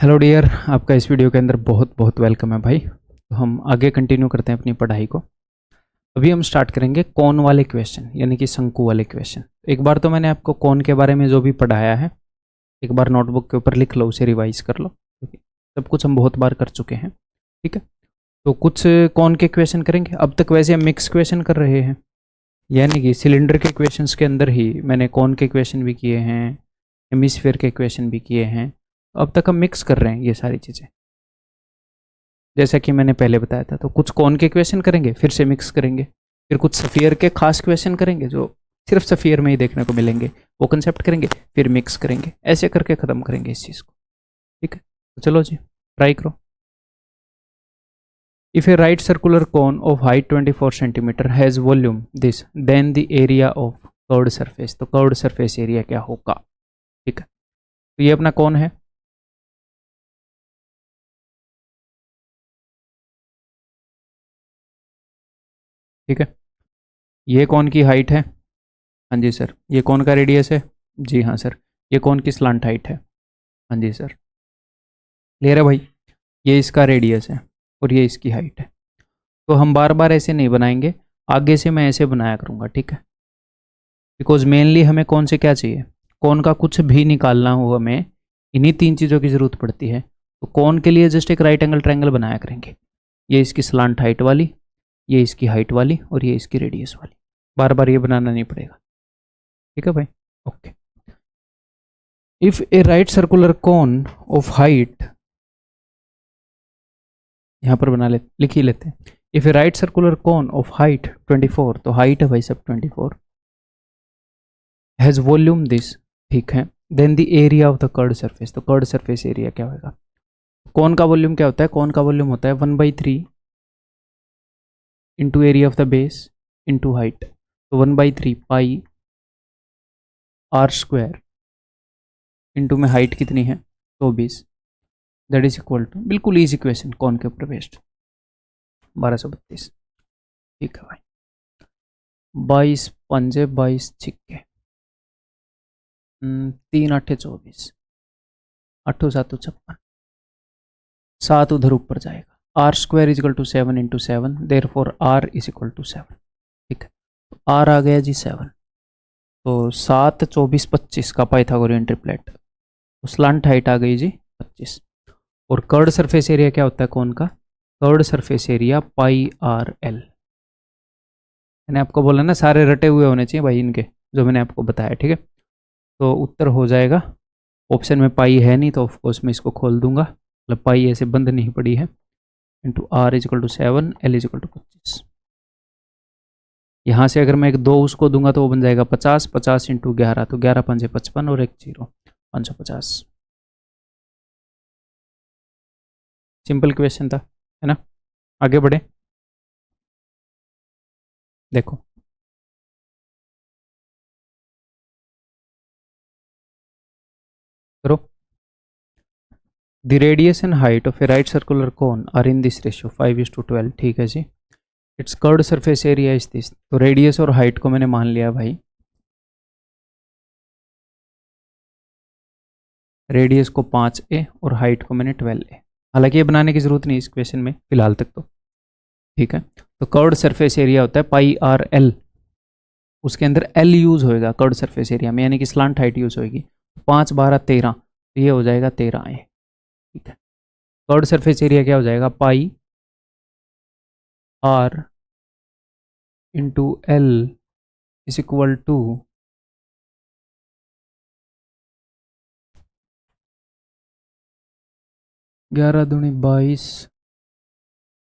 Hello dear, आपका इस video के अंदर बहुत बहुत वेलकम है भाई। तो हम आगे कंटिन्यू करते हैं अपनी पढ़ाई को। अभी हम स्टार्ट करेंगे कौन वाले क्वेश्चन, यानी कि शंकु वाले क्वेश्चन। एक बार तो मैंने आपको कौन के बारे में जो भी पढ़ाया है एक बार नोटबुक के ऊपर लिख लो, उसे रिवाइज कर लो, क्योंकि सब कुछ हम बहुत बार कर चुके हैं। ठीक है, तो कुछ कौन के क्वेश्चन करेंगे। अब तक वैसे हम मिक्स क्वेश्चन कर रहे हैं, यानी कि सिलेंडर के क्वेश्चंस के अंदर ही मैंने कौन के क्वेश्चन भी किए हैं, हेमिस्फीयर के क्वेश्चन भी किए हैं। अब तक हम मिक्स कर रहे हैं ये सारी चीज़ें, जैसा कि मैंने पहले बताया था। तो कुछ कौन के क्वेश्चन करेंगे, फिर से मिक्स करेंगे, फिर कुछ सफियर के खास क्वेश्चन करेंगे जो सिर्फ सफियर में ही देखने को मिलेंगे, वो कंसेप्ट करेंगे, फिर मिक्स करेंगे, ऐसे करके ख़त्म करेंगे इस चीज़ को। ठीक है, तो चलो जी ट्राई करो। If a right circular cone of height 24 centimetre has volume this, then the area of curved surface. तो कर्व्ड सरफेस एरिया क्या होगा। ठीक है, तो ये अपना कौन है। ठीक है, ये कौन की हाइट है। हाँ जी सर। ये कौन का रेडियस है। जी हाँ सर। ये कौन की स्लांट हाइट है। हाँ जी सर। क्लियर है भाई। ये इसका रेडियस है और ये इसकी हाइट है। तो हम बार बार ऐसे नहीं बनाएंगे, आगे से मैं ऐसे बनाया करूँगा। ठीक है, बिकॉज मेनली हमें कौन से क्या चाहिए, कौन का कुछ भी निकालना हो हमें इन्हीं तीन चीज़ों की ज़रूरत पड़ती है। तो कौन के लिए जस्ट एक राइट एंगल ट्रायंगल बनाया करेंगे। ये इसकी स्लांट हाइट वाली, ये इसकी हाइट वाली और ये इसकी रेडियस वाली। बार बार ये बनाना नहीं पड़ेगा। ठीक है भाई, okay. If a right circular cone of height, यहाँ पर बना ले, लिख ही लेते हैं। If a right circular cone of height 24, तो हाइट है भाई सब 24, हैज वॉल्यूम दिस, ठीक है, then the area of the curved surface. तो कर्ड सरफेस एरिया क्या होगा। कोन का वॉल्यूम क्या होता है, कोन का वॉल्यूम होता है 1/3 into area of the base into height. तो 1/3 पाई आर स्क्वायर इंटू में हाइट कितनी है 24, दैट इज इक्वल टू, बिल्कुल ईजी क्वेश्चन, कौन के ऊपर बेस्ड 1232। ठीक है भाई, 22 पंजे 22 छिक्के, 3 8 24, 8 7 56, 7 उधर ऊपर जाएगा। R square is equal to 7 into 7, therefore r is equal to 7। ठीक है, तो आर आ गया जी 7। तो 7 24 25 का पाइथागोरियन ट्रिपलेट, तो स्लांट हाइट आ गई जी 25। और कर्ड सरफेस एरिया क्या होता है कौन का, curd surface area pi r L. मैंने आपको बोला ना सारे रटे हुए होने चाहिए भाई इनके, जो मैंने आपको बताया। ठीक है, तो उत्तर हो जाएगा, ऑप्शन में पाई है नहीं तो ऑफकोर्स मैं इसको खोल दूंगा, मतलब पाई ऐसे बंद नहीं पड़ी है, into r is equal to 7, l is equal to 25। यहाँ से अगर मैं एक 2 उसको दूंगा तो वो बन जाएगा 50, 50 इंटू 11, तो 11 पंजे 55 और एक 0, 550। सिंपल क्वेश्चन था, है ना। आगे बढ़े, देखो करो। The radius and height of a right circular cone are in this ratio 5:12। ठीक है जी। Its curved surface area is this. तो रेडियस और हाइट को मैंने मान लिया भाई, रेडियस को 5a और हाइट को मैंने 12a। हालांकि ये बनाने की जरूरत नहीं इस क्वेश्चन में फिलहाल तक तो। ठीक है, तो कर्व्ड सरफेस एरिया होता है पाई आर एल, उसके अंदर एल यूज होएगा कर्व्ड सरफेस एरिया में, यानी कि स्लांट हाइट यूज होएगी। 5 12 13, तो ये हो जाएगा 13a। ठीक है, कर्व्ड सरफेस एरिया क्या हो जाएगा, pi r into l is equal to 11 दूनी 22,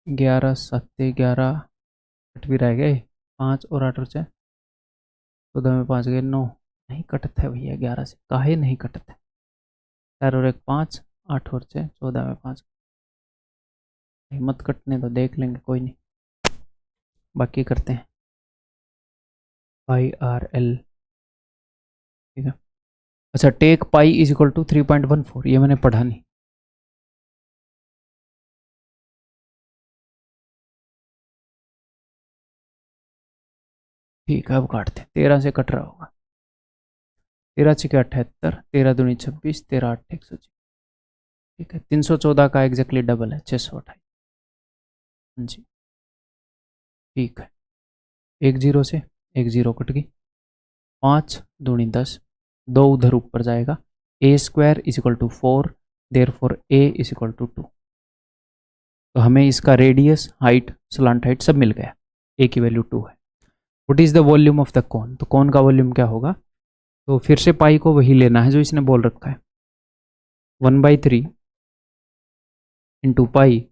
11 7 11, कट भी रह गए 5 और 8 और 6, 14 में 5 गए 9, नहीं कटता है भैया 11 से, काहे नहीं कटता है। 4 और 1 5, 8 और 6 14 में 5, हिम्मत कटने तो देख लेंगे कोई नहीं, बाकी करते हैं। पाई आर एल, ठीक है। अच्छा, take pi is equal to 3.14, ये मैंने पढ़ा नहीं। ठीक है, अब काटते हैं, 13 से कट रहा होगा। 13 6 78, 13 दूनी 26, 13 8 100। ठीक है, 314 का एग्जैक्टली डबल है 628। जी ठीक है, एक जीरो से एक जीरो कट गई, 5 दूनी 10, 2 उधर ऊपर जाएगा, a square is equal to 4, therefore a is equal to 2। तो हमें इसका रेडियस, हाइट, स्लांट हाइट सब मिल गया, ए की वैल्यू 2 है। What is the volume of the cone, तो कॉन का वॉल्यूम क्या होगा, तो फिर से पाई को वही लेना है जो इसने बोल रखा है, 1/3 into pi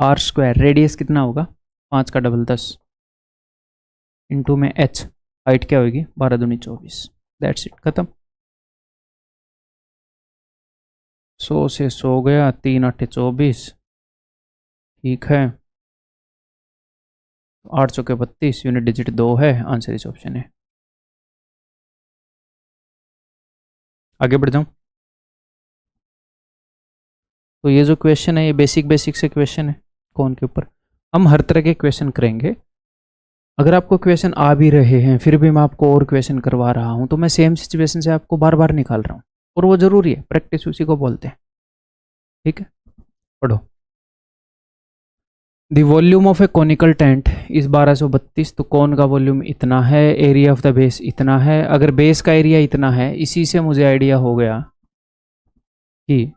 r square, radius कितना होगा 5 का डबल 10, इंटू में एच, हाइट क्या होगी 12 दूनी 24, दैट्स इट, खत्म। 100 से 100 गया, 3 8 24, ठीक है, 8 चौके 32, यूनिट डिजिट 2 है, आंसर इस ऑप्शन है। आगे बढ़ जाऊं, तो ये जो क्वेश्चन है ये बेसिक बेसिक से क्वेश्चन है कौन के ऊपर, हम हर तरह के क्वेश्चन करेंगे। अगर आपको क्वेश्चन आ भी रहे हैं फिर भी मैं आपको और क्वेश्चन करवा रहा हूं, तो मैं सेम सिचुएशन से आपको बार बार निकाल रहा हूं, और वो जरूरी है, प्रैक्टिस उसी को बोलते हैं। ठीक है, पढ़ो। The volume of A conical tent इस 1232, तो कौन का वॉल्यूम इतना है, एरिया ऑफ द बेस इतना है। अगर बेस का एरिया इतना है, इसी से मुझे आइडिया हो गया कि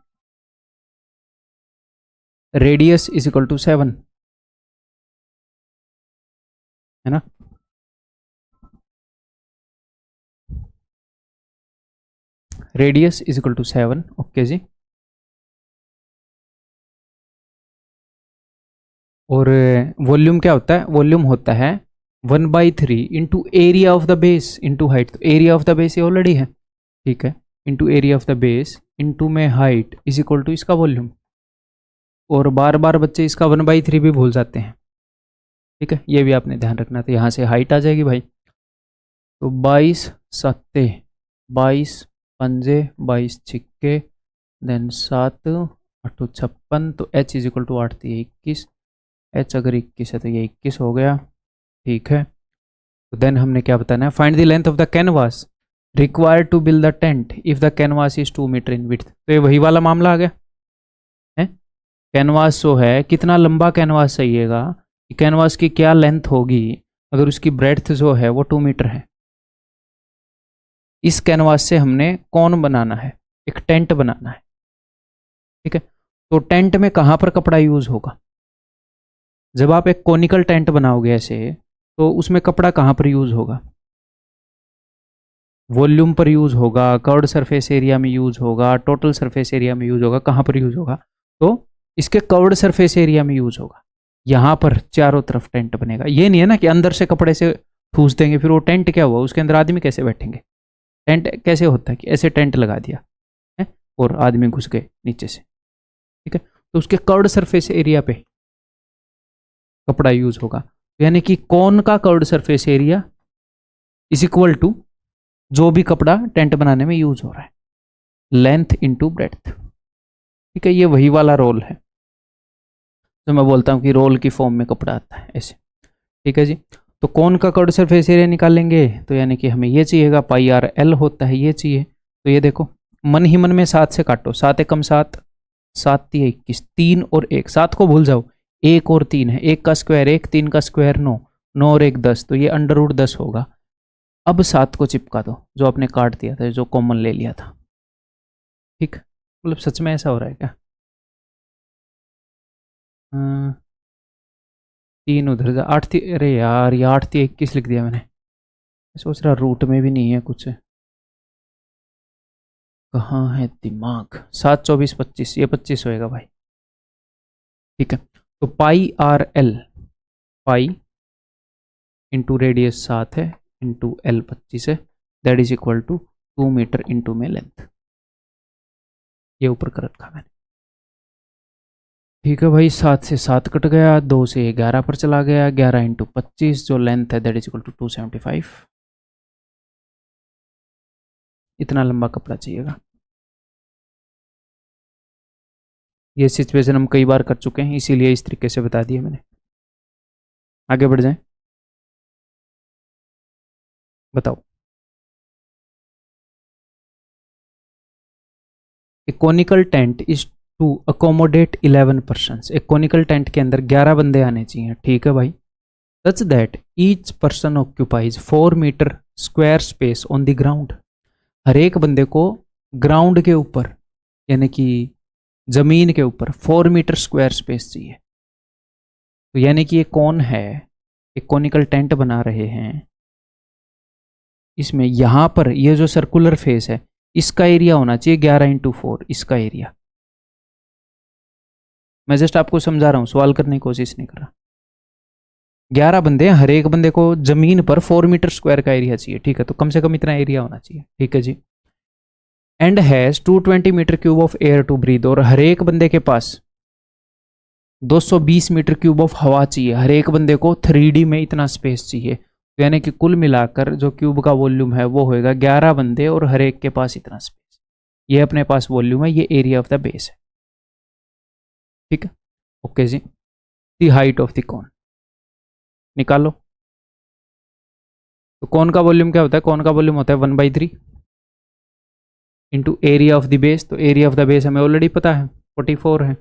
रेडियस इज इक्वल टू 7, है ना। Radius is equal to 7, okay जी। और वॉल्यूम क्या होता है, वॉल्यूम होता है 1/3 into area of the base into height, तो एरिया ऑफ द बेस ये ऑलरेडी है, ठीक है, into area of the base into में हाइट इज इक्वल टू इसका वॉल्यूम। और बार बार बच्चे इसका 1/3 भी भूल जाते हैं, ठीक है, ये भी आपने ध्यान रखना। तो यहाँ से हाइट आ जाएगी भाई, तो 22 सत्ते 22 पंजे 22 छिक्के, देन 7 8 56, तो h is equal to 8 21, h अगर 21 है तो ये 21 हो गया, ठीक है। तो देन हमने क्या बताना है, find the length of the canvas required to build the tent if the canvas is 2 metre in width. तो ये वही वाला मामला आ गया है, कैनवास जो है कितना लंबा कैनवास चाहिएगा, कैनवास की क्या लेंथ होगी अगर उसकी ब्रेड्थ जो है वो 2 मीटर है। इस कैनवास से हमने कौन बनाना है, एक टेंट बनाना है, ठीक है। तो टेंट में कहां पर कपड़ा यूज होगा, जब आप एक कोनिकल टेंट बनाओगे ऐसे, तो उसमें कपड़ा कहां पर यूज होगा, वॉल्यूम पर यूज होगा, कर्व्ड सरफेस एरिया में यूज होगा, टोटल सरफेस एरिया में यूज होगा, कहां पर यूज होगा, तो इसके कर्व्ड सरफेस एरिया में यूज होगा। यहां पर चारों तरफ टेंट बनेगा, ये नहीं है ना कि अंदर से कपड़े से ठूस देंगे फिर वो टेंट क्या हुआ, उसके अंदर आदमी कैसे बैठेंगे। टेंट कैसे होता है कि ऐसे टेंट लगा दिया है और आदमी घुस गए नीचे से, ठीक है, तो उसके कर्व्ड सरफेस एरिया पे कपड़ा यूज होगा। यानी कि कौन का curved surface area is equal to जो भी कपड़ा टेंट बनाने में यूज हो रहा है, लेंथ इंटू ब्रेड्थ, ठीक है। ये वही वाला रोल है जो मैं बोलता हूं कि रोल की फॉर्म में कपड़ा आता है ऐसे, ठीक है जी। तो कौन का कर्व्ड सरफेस एरिया निकालेंगे, तो यानी कि हमें ये चाहिएगा, पाई आर एल होता है, ये चाहिए। तो ये देखो मन ही मन में 7 से काटो, 7 एकम 7, 7 3 21, 3 और 1, 7 को भूल जाओ, 1 और 3 है, 1 का स्क्वायर 1, 3 का स्क्वायर 9, 9 और 1 10, तो ये अंडर रूट 10 होगा। अब 7 को चिपका दो जो आपने काट दिया था, जो कॉमन ले लिया था, ठीक, मतलब सच में ऐसा हो रहा है क्या, 3 उधर जा, 8 थी, अरे यार ये 8 थी 21 लिख दिया मैंने, सोच रहा रूट में भी नहीं है कुछ, कहाँ है दिमाग। 7 24 25, ये 25 होएगा भाई, ठीक है। तो pi r l, pi into radius 7 है इंटू एल 25 है, that is equal to 2 metre into में लेंथ, ये ऊपर कर रखा मैंने, ठीक है भाई। 7 से 7 कट गया, 2 से 11 पर चला गया, 11 इंटू 25 जो लेंथ है दैट इज इक्वल टू 275, इतना लंबा कपड़ा चाहिएगा। ये सिचुएशन हम कई बार कर चुके हैं, इसीलिए इस तरीके से बता दिया मैंने। आगे बढ़ जाएं, बताओ। A conical tent is to accommodate 11 persons. एक कोनिकल टेंट के अंदर 11 बंदे आने चाहिए, ठीक है भाई। Such that each person occupies 4 metre square space on the ground. हर एक बंदे को ग्राउंड के ऊपर यानी कि जमीन के ऊपर 4 मीटर स्क्वायर स्पेस चाहिए। तो यानी कि ये कौन है, एक कोनिकल टेंट बना रहे हैं, इसमें यहां पर ये जो सर्कुलर फेस है इसका एरिया होना चाहिए 11x4 इसका एरिया। मैं जस्ट आपको समझा रहा हूं, सवाल करने की कोशिश नहीं कर रहा। 11 बंदे, हर एक बंदे को जमीन पर 4 मीटर स्क्वायर का एरिया चाहिए, ठीक है। तो कम से कम इतना एरिया होना चाहिए, ठीक है जी। And has 220 metre cube of air to breathe. और हर एक बंदे के पास 220 मीटर क्यूब ऑफ हवा चाहिए। हर एक बंदे को 3D में इतना स्पेस चाहिए। तो यानी कि कुल मिलाकर जो क्यूब का वॉल्यूम है वो होएगा 11 बंदे और हर एक के पास इतना स्पेस। ये अपने पास वॉल्यूम है, ये एरिया ऑफ द बेस है, ठीक है। ओके जी। The height of the cone निकालो। तो कोन का वॉल्यूम क्या होता है, कोन का वॉल्यूम होता है 1/3 into area of the base. तो एरिया ऑफ द बेस हमें ऑलरेडी पता है 44 है,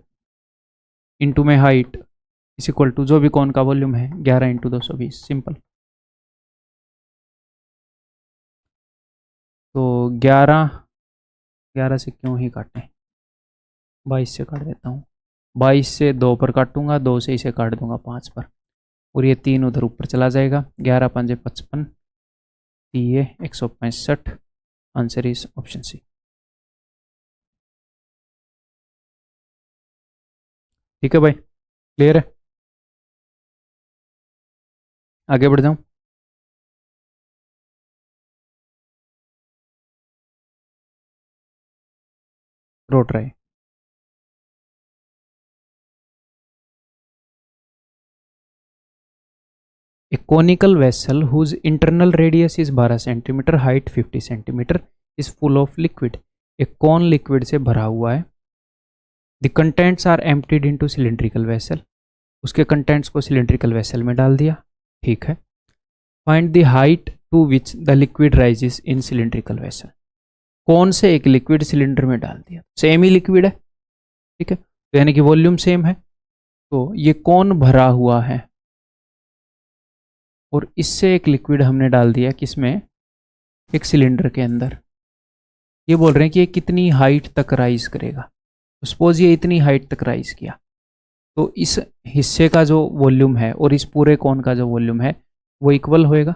इंटू में हाइट इज इक्वल टू जो भी कोन का वॉल्यूम है 11 × 220, सिंपल। तो 11 से क्यों ही काटें, 22 से काट देता हूँ। 22 से 2 पर काटूंगा, 2 से इसे काट दूंगा 5 पर, और ये 3 उधर ऊपर चला जाएगा। 11 × 5 = 55, ये 165। आंसर इज ऑप्शन सी, ठीक है भाई, क्लियर है। आगे बढ़ जाऊं। रोट रहे A conical vessel whose internal radius is 12 centimetre, height 50 centimetre, is full of liquid। एक कौन लिक्विड से भरा हुआ है। The contents are emptied into cylindrical vessel। उसके कंटेंट्स को सिलेंड्रिकल वेसल में डाल दिया, ठीक है। Find the height to which the liquid rises in cylindrical vessel। कौन से एक लिक्विड सिलेंडर में डाल दिया, सेम ही लिक्विड है, ठीक है। तो यानी कि वॉल्यूम सेम है। तो ये कौन भरा हुआ है और इससे एक लिक्विड हमने डाल दिया किसमें, एक सिलेंडर के अंदर। ये बोल रहे हैं कि ये कितनी हाइट तक राइज करेगा। सपोज ये इतनी हाइट तक राइज किया, तो इस हिस्से का जो वॉल्यूम है और इस पूरे कौन का जो वॉल्यूम है वो इक्वल होएगा,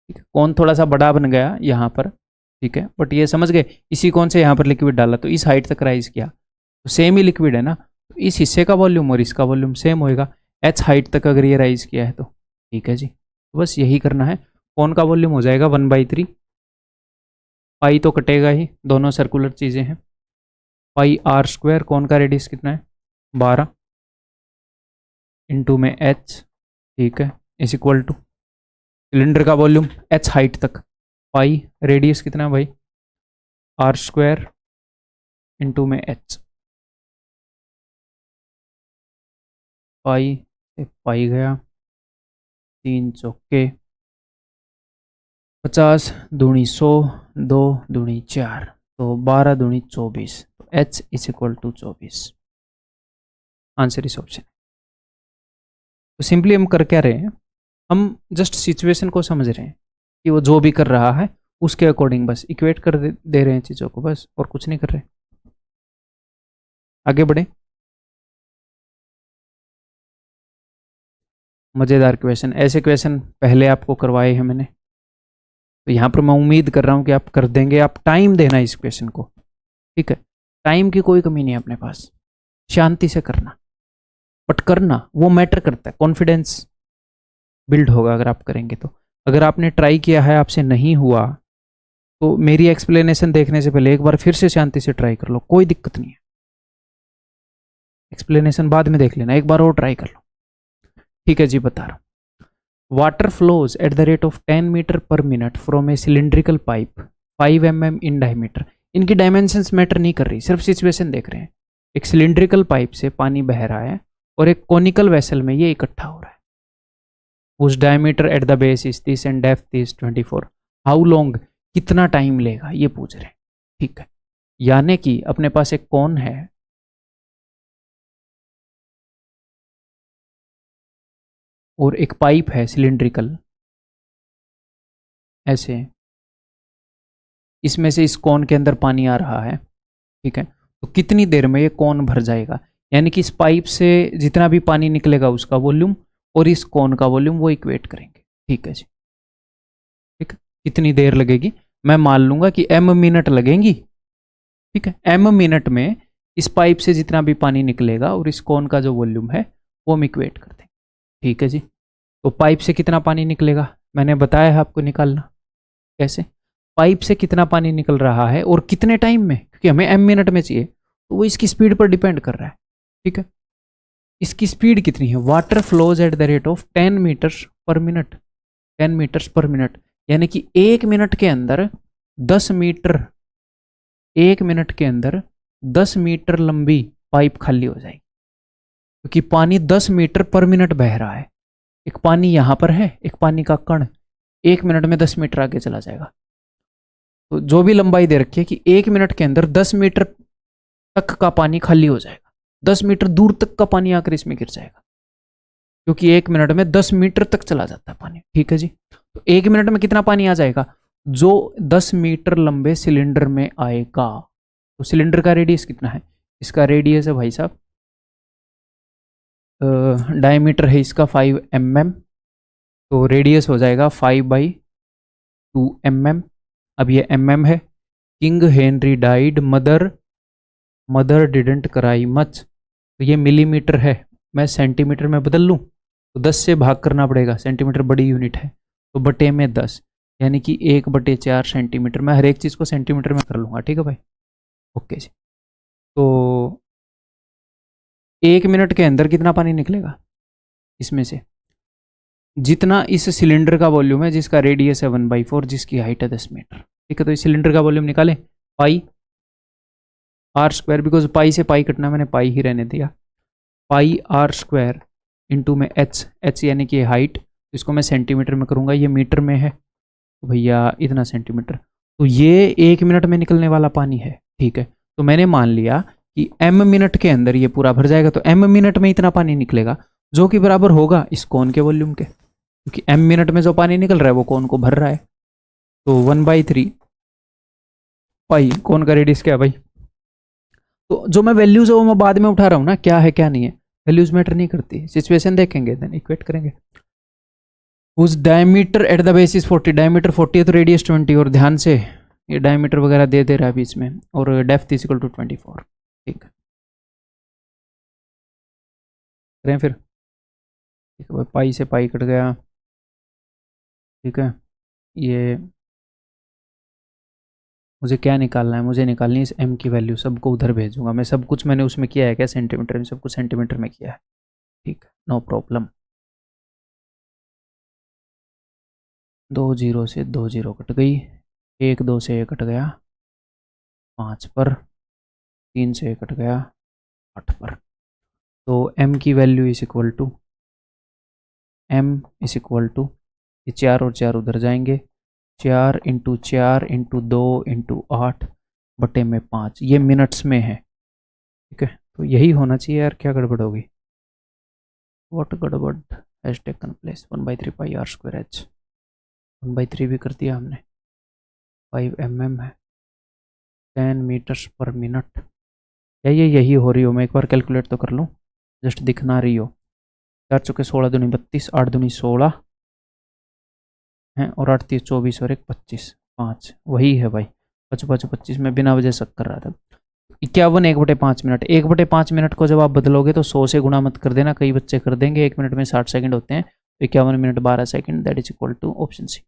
ठीक है। कौन थोड़ा सा बड़ा बन गया यहाँ पर, ठीक है, बट ये समझ गए इसी कौन से यहाँ पर लिक्विड डाला तो इस हाइट तक राइज किया, तो सेम ही लिक्विड है ना। तो इस हिस्से का वॉल्यूम और इसका वॉल्यूम सेम होएगा, h हाइट तक अगर ये राइज किया है तो, ठीक है जी। तो बस यही करना है। कौन का वॉल्यूम हो जाएगा 1/3, पाई तो कटेगा ही, दोनों सर्कुलर चीज़ें हैं। पाई r², कौन का रेडियस कितना है 12, इंटू में h, ठीक है, इज इक्वल टू सिलेंडर का वॉल्यूम h हाइट तक, पाई रेडियस कितना है भाई r² इंटू में h। पाई से पाई गया, 3 चौके 50 दूनी 100, 2 दूनी 4, तो 12 दूनी 24, तो h is equal to 24। Answer is option. तो सिंपली हम कर क्या रहे हैं, हम जस्ट सिचुएशन को समझ रहे हैं कि वो जो भी कर रहा है उसके अकॉर्डिंग बस इक्वेट कर दे रहे हैं चीज़ों को, बस, और कुछ नहीं कर रहे। आगे बढ़े। मज़ेदार क्वेश्चन, ऐसे क्वेश्चन पहले आपको करवाए हैं मैंने, तो यहाँ पर मैं उम्मीद कर रहा हूँ कि आप कर देंगे। आप टाइम देना इस क्वेश्चन को, ठीक है। टाइम की कोई कमी नहीं है अपने पास, शांति से करना, बट करना वो मैटर करता है। कॉन्फिडेंस बिल्ड होगा अगर आप करेंगे तो। अगर आपने ट्राई किया है, आपसे नहीं हुआ, तो मेरी एक्सप्लेनेशन देखने से पहले एक बार फिर से शांति से ट्राई कर लो, कोई दिक्कत नहीं है। एक्सप्लेनेशन बाद में देख लेना, एक बार और ट्राई कर लो, ठीक है जी। बता रहा हूँ। Water flows at the rate of 10 metre per minute from a cylindrical pipe 5 mm in diameter. इनकी डायमेंशंस मैटर नहीं कर रही, सिर्फ सिचुएशन देख रहे हैं। एक सिलेंड्रिकल पाइप से पानी बह रहा है और एक कॉनिकल वेसल में ये इकट्ठा हो रहा है। उस diameter at the base is 30 and depth is 24। How long, कितना टाइम लेगा, ये पूछ रहे हैं, ठीक है, यानी कि अपने पास एक कोन है, और एक पाइप है सिलिंड्रिकल ऐसे, इसमें से इस कोन के अंदर पानी आ रहा है। ठीक है, तो कितनी देर में ये कोन भर जाएगा, यानी कि इस पाइप से जितना भी पानी निकलेगा उसका वॉल्यूम और इस कोन का वॉल्यूम वो इक्वेट करेंगे। ठीक है जी, ठीक है, कितनी देर लगेगी, मैं मान लूंगा कि m मिनट लगेंगी। ठीक है, m मिनट में इस पाइप से जितना भी पानी निकलेगा और इस कोन का जो वॉल्यूम है वो हम इक्वेट कर देंगे। ठीक है जी, तो पाइप से कितना पानी निकलेगा मैंने बताया है आपको निकालना। कैसे, पाइप से कितना पानी निकल रहा है और कितने टाइम में, क्योंकि हमें m मिनट में चाहिए, तो वो इसकी स्पीड पर डिपेंड कर रहा है। ठीक है, इसकी स्पीड कितनी है, water flows at the rate of 10 metres per minute, 10 metres per minute, यानी कि 1 मिनट के अंदर 10 मीटर, 1 मिनट के अंदर 10 मीटर लंबी पाइप खाली हो जाएगी, क्योंकि पानी 10 मीटर पर मिनट बह रहा है। एक पानी यहां पर है, एक पानी का कण 1 मिनट में 10 मीटर आगे चला जाएगा। तो जो भी लंबाई दे रखी है कि 1 मिनट के अंदर 10 मीटर तक का पानी खाली हो जाएगा, 10 मीटर दूर तक का पानी आकर इसमें गिर जाएगा, क्योंकि 1 मिनट में 10 मीटर तक चला जाता है पानी। ठीक है जी, तो 1 मिनट में कितना पानी आ जाएगा, जो 10 मीटर लंबे सिलेंडर में आएगा। तो सिलेंडर का रेडियस कितना है, इसका रेडियस है भाई साहब, डायमीटर है इसका 5 mm, तो रेडियस हो जाएगा 5/2 mm। अब ये mm है, king Henry died, mother didn't कराई मच, तो ये मिलीमीटर है, मैं सेंटीमीटर में बदल लूँ तो 10 से भाग करना पड़ेगा, सेंटीमीटर बड़ी यूनिट है, तो बटे में 10, यानी कि 1/4 सेंटीमीटर। मैं हर एक चीज़ को सेंटीमीटर में कर लूँगा। ठीक है भाई, ओके जी। तो 1 मिनट के अंदर कितना पानी निकलेगा, इसमें से जितना इस सिलेंडर का वॉल्यूम है, जिसका रेडियस है 1/4, जिसकी हाइट है 10 मीटर। ठीक है, तो इस सिलेंडर का वॉल्यूम निकालें, पाई आर स्क्वायर, बिकॉज पाई से पाई कटना, मैंने पाई ही रहने दिया, पाई आर स्क्वायर इंटू में एच यानी कि हाइट, इसको मैं सेंटीमीटर में करूँगा, ये मीटर में है तो भैया इतना सेंटीमीटर, तो ये 1 मिनट में निकलने वाला पानी है। ठीक है, तो मैंने मान लिया कि m मिनट के अंदर ये पूरा भर जाएगा, तो m मिनट में इतना पानी निकलेगा, जो कि बराबर होगा इस कोन के वॉल्यूम के, क्योंकि m मिनट में जो पानी निकल रहा है वो कोन को भर रहा है। तो 1/3 पाई, कोन का रेडियस क्या है भाई, तो जो मैं वैल्यूज है वो मैं बाद में उठा रहा हूँ ना, क्या है क्या नहीं है, वैल्यूज मैटर नहीं करती, सिचुएशन देखेंगे देन इक्वेट करेंगे। उस diameter at the base is 40, diameter 40 है तो रेडियस 20, और ध्यान से ये डायमीटर वगैरह दे रहा है बीच में, और डेप्थ इज इक्वल टू 24। ठीक है, करें फिर, ठीक है भाई, पाई से पाई कट गया। ठीक है, ये मुझे क्या निकालना है, मुझे निकालनी है इस m की वैल्यू, सबको उधर भेजूंगा मैं, सब कुछ मैंने उसमें किया है क्या, सेंटीमीटर में, सब कुछ सेंटीमीटर में किया है। ठीक है, नो प्रॉब्लम। 2 0 से 2 0 कट गई, 1 2 से 1 कट गया 5 पर, 3 से 1 कट गया 8 पर, तो m की value is equal to, m is equal to, ये 4 और 4 उधर जाएंगे, 4 × 4 × 2 × 8 बटे में 5, ये मिनट्स में है। ठीक है, तो यही होना चाहिए यार, क्या गड़बड़ होगी, व्हाट गड़बड़ has taken place, 1/3 pi r square h, 1/3 भी कर दिया हमने, 5 mm है, 10 मीटर्स पर मिनट, यही हो रही हो, मैं एक बार कैलकुलेट तो कर लूँ, जस्ट दिखना रही हो, 4 चौके 16 दूनी 32, 8 दूनी 16 हैं, और 8 3 24 और 1 25, 5 वही है भाई, 5 5 25, मैं बिना वजह शक कर रहा था। 51 1/5 मिनट, 1/5 मिनट को जब आप बदलोगे तो 100 से गुणा मत कर देना, कई बच्चे कर देंगे, 1 मिनट में 60 सेकंड होते हैं, 51 minute 12 second, that is equal to option C.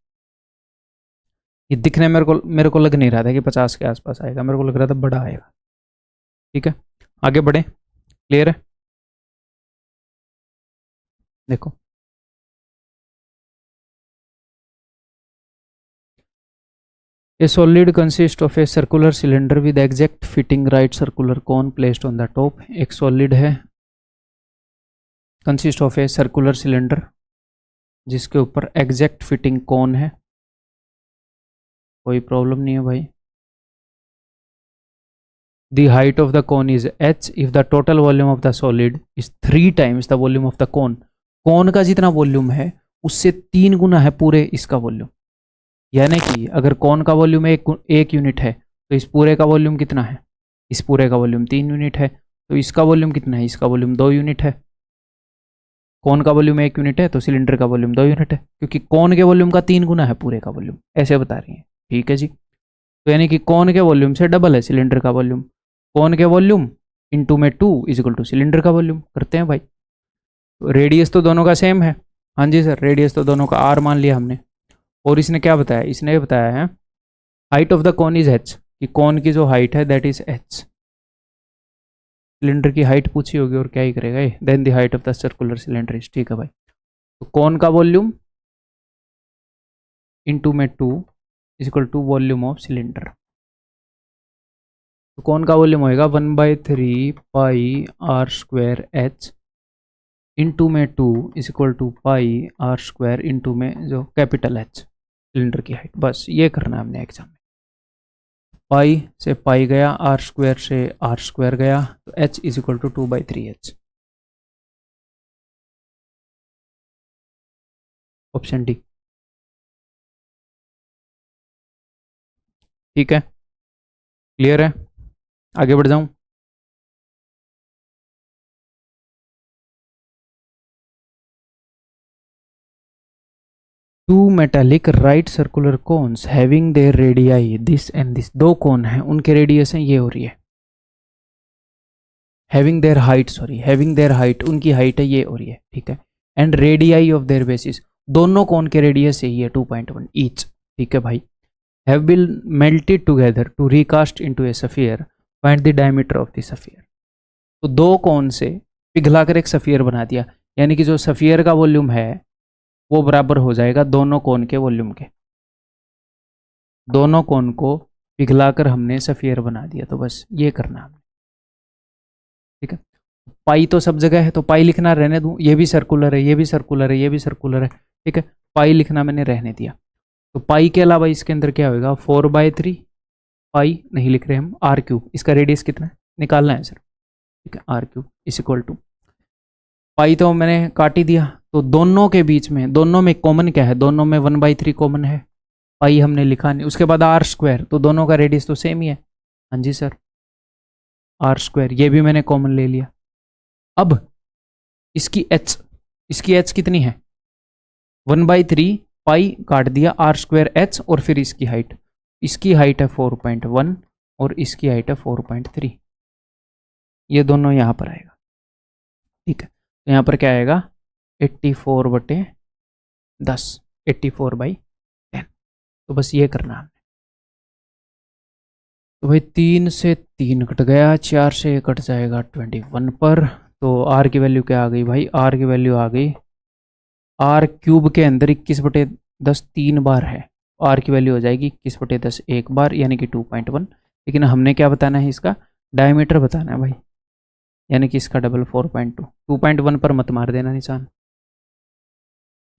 ये दिखने मेरे को लग नहीं रहा था कि 50 के आसपास आएगा, मेरे को लग रहा था बड़ा आएगा। ठीक है, आगे बढ़े, क्लियर है, देखो A solid consists of a circular cylinder with exact fitting right circular cone placed on the top। एक solid है, consist of a circular cylinder जिसके ऊपर exact fitting cone है, कोई प्रॉब्लम नहीं है भाई, the height of the cone is h if the total volume of the solid is 3 times the volume of the cone. Cone का जितना volume है उससे 3 गुना है पूरे इसका वॉल्यूम। यानी कि अगर कोन का वॉल्यूम एक यूनिट है तो इस पूरे का वॉल्यूम कितना है, इस पूरे का वॉल्यूम 3 यूनिट है, तो इसका वॉल्यूम कितना है, इसका वॉल्यूम 2 यूनिट है। कोन का वॉल्यूम 1 यूनिट है तो सिलेंडर का वॉल्यूम 2 यूनिट है, क्योंकि कोन के वॉल्यूम का 3 गुना है पूरे का वॉल्यूम, ऐसे बता रही है। ठीक है जी, तो यानी कि कोन के वॉल्यूम से डबल है सिलेंडर का वॉल्यूम। कोन के वॉल्यूम इंटू में 2 इज इक्वल टू सिलेंडर का वॉल्यूम। करते हैं भाई, तो रेडियस तो दोनों का सेम है। हाँ जी सर, रेडियस तो दोनों का r मान लिया हमने। और इसने क्या बताया, इसने बताया है height of the cone is h, कि कोन की जो हाइट है दैट इज h। सिलेंडर की हाइट पूछी होगी और क्या ही करेगा ये, then the height of the circular cylinder is. ठीक है भाई, तो कोन का वॉल्यूम इंटू में 2 is equal to volume of cylinder. तो कोन का वॉल्यूम होएगा 1/3 pi r square h into में 2 is equal to pi r square into में जो कैपिटल H सिलेंडर की हाइट। बस ये करना है हमने एग्जाम में। पाई से पाई गया, r स्क्वायर से r स्क्वायर गया, तो h is equal to 2/3h। Option D. ठीक है, क्लियर है, आगे बढ़ जाऊं। Two metallic right circular cones having their radii this and this. दो कोन हैं, उनके रेडियस हैं ये और ये। Having their height, sorry having their height, उनकी हाइट है ये और ये। ठीक है, and radii of their bases, दोनों कोन के रेडियस यही है 2.1 ईच। ठीक है भाई, have been melted together to recast into a sphere, find the diameter of the sphere. तो दो कोन से पिघलाकर एक सफियर बना दिया, यानी कि जो सफियर का वॉल्यूम है वो बराबर हो जाएगा दोनों कोन के वॉल्यूम के। दोनों कोन को पिघलाकर हमने सफियर बना दिया, तो बस ये करना हमने। ठीक है, पाई तो सब जगह है तो पाई लिखना रहने दूं, ये भी सर्कुलर है, ये भी सर्कुलर है, ये भी सर्कुलर है। ठीक है, पाई लिखना मैंने रहने दिया। तो पाई के अलावा इसके अंदर क्या होगा, 4/3 पाई नहीं लिख रहे हम, r3। इसका रेडियस कितना है निकालना है सर। ठीक है, r3 इज इक्वल टू पाई तो मैंने काट ही दिया, तो दोनों के बीच में, दोनों में कॉमन क्या है, दोनों में 1/3 कॉमन है, पाई हमने लिखा नहीं। उसके बाद r स्क्वायर, तो दोनों का रेडियस तो सेम ही है। हाँ जी सर, r स्क्वायर, ये भी मैंने कॉमन ले लिया। अब इसकी h कितनी है, 1/3 पाई काट दिया, r स्क्वायर h, और फिर इसकी हाइट है 4.1 और इसकी हाइट है 4.3। ये दोनों यहाँ पर आएगा। ठीक है, तो यहाँ पर क्या आएगा 84/10, 84/10। तो बस ये करना हमने। तो भाई 3 से 3 कट गया, 4 से कट जाएगा 21 पर। तो r की वैल्यू क्या आ गई भाई, r की वैल्यू आ गई, r³ के अंदर 21/10 3 बार है, r की वैल्यू हो जाएगी 21/10 एक बार, यानी कि 2.1। लेकिन हमने क्या बताना है, इसका डायमीटर बताना है भाई, यानी कि इसका डबल 4.2। 2.1 पर मत मार देना निशान,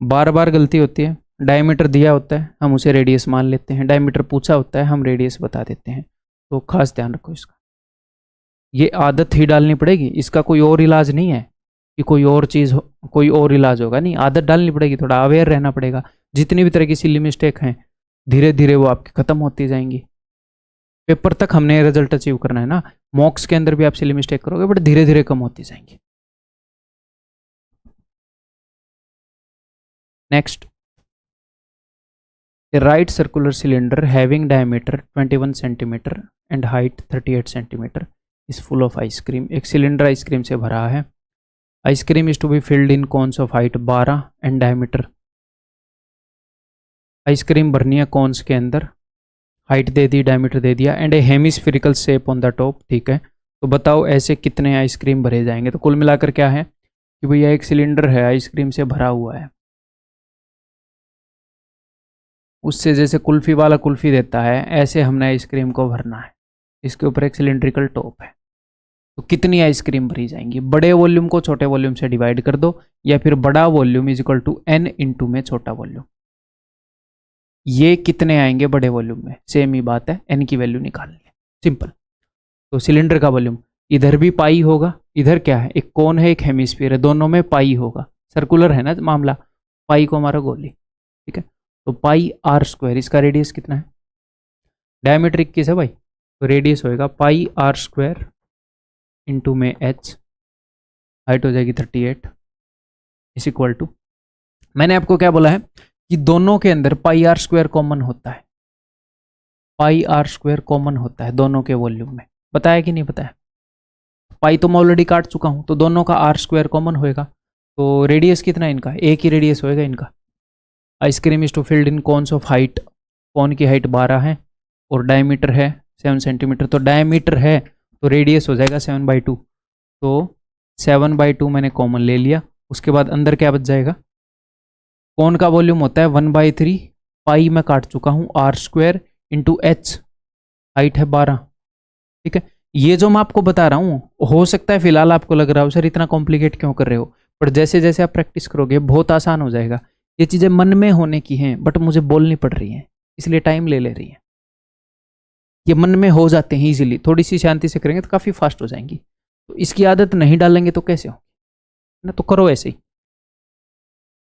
बार बार गलती होती है। डायमीटर दिया होता है हम उसे रेडियस मान लेते हैं, डायमीटर पूछा होता है हम रेडियस बता देते हैं। तो खास ध्यान रखो इसका, ये आदत ही डालनी पड़ेगी, इसका कोई और इलाज नहीं है कि कोई और चीज़ कोई और इलाज होगा, नहीं, आदत डालनी पड़ेगी, थोड़ा अवेयर रहना पड़ेगा। जितनी भी तरह की सिली मिस्टेक हैं धीरे धीरे वो आपकी ख़त्म होती जाएंगी। पेपर तक हमने रिजल्ट अचीव करना है ना, मॉक्स के अंदर भी आप सिली मिस्टेक करोगे बट धीरे धीरे कम होती जाएंगी। Next, a right circular cylinder having diameter 21 centimeter and height 38 centimeter is full of ice cream। एक सिलेंडर आइसक्रीम से भरा है। Ice cream is to be filled in cones of height 12 and diameter. Ice cream भरनी है कोन्स के अंदर, height दे दी, diameter दे दिया, and A hemispherical shape on the top. ठीक है, तो बताओ ऐसे कितने आइसक्रीम भरे जाएंगे। तो कुल मिलाकर क्या है कि भैया एक सिलेंडर है आइसक्रीम से भरा हुआ है, उससे जैसे कुल्फ़ी वाला कुल्फ़ी देता है ऐसे हमने आइसक्रीम को भरना है। इसके ऊपर एक सिलेंड्रिकल टॉप है, तो कितनी आइसक्रीम भरी जाएंगी। बड़े वॉल्यूम को छोटे वॉल्यूम से डिवाइड कर दो, या फिर बड़ा volume is equal to n into में छोटा वॉल्यूम। ये कितने आएंगे बड़े वॉल्यूम में, सेम ही बात है, n की वैल्यू निकालनी है, सिंपल। तो सिलेंडर का वॉल्यूम इधर भी पाई होगा, इधर क्या है, एक कोन है एक हेमिस्फीयर है, दोनों में पाई होगा, सर्कुलर है ना मामला, पाई को हमारा गोली, ठीक है। तो पाई आर स्क्वायर, इसका रेडियस कितना है, डायमीटर 21 है भाई, तो रेडियस होएगा पाई आर स्क्वायर इंटू में एच, हाइट हो जाएगी 38 इज इक्वल टू, मैंने आपको क्या बोला है कि दोनों के अंदर पाई आर स्क्वायर कॉमन होता है, पाई आर स्क्वायर कॉमन होता है दोनों के वॉल्यूम में, बताया कि नहीं बताया, पाई तो मैं ऑलरेडी काट चुका हूं, तो दोनों का आर स्क्वायर कॉमन होएगा, तो रेडियस कितना है इनका, एक ही रेडियस होएगा इनका। Ice cream is to filled in cones of height, cone की हाइट 12 है और डायमीटर है 7 सेंटीमीटर, तो डायमीटर है तो रेडियस हो जाएगा 7/2, तो 7/2 मैंने कॉमन ले लिया, उसके बाद अंदर क्या बच जाएगा, कौन का वॉल्यूम होता है 1/3, पाई मैं काट चुका हूँ, r square into h, height है 12, ठीक है। ये जो मैं आपको बता रहा हूँ हो सकता है फिलहाल आपको लग रहा हो सर इतना कॉम्प्लिकेट क्यों कर रहे हो, पर जैसे जैसे आप प्रैक्टिस करोगे बहुत आसान हो जाएगा, ये चीज़ें मन में होने की हैं बट मुझे बोलनी पड़ रही हैं, इसलिए टाइम ले रही हैं, ये मन में हो जाते हैं इजीली, थोड़ी सी शांति से करेंगे तो काफ़ी फास्ट हो जाएंगी, तो इसकी आदत नहीं डालेंगे तो कैसे हो ना, तो करो ऐसे ही।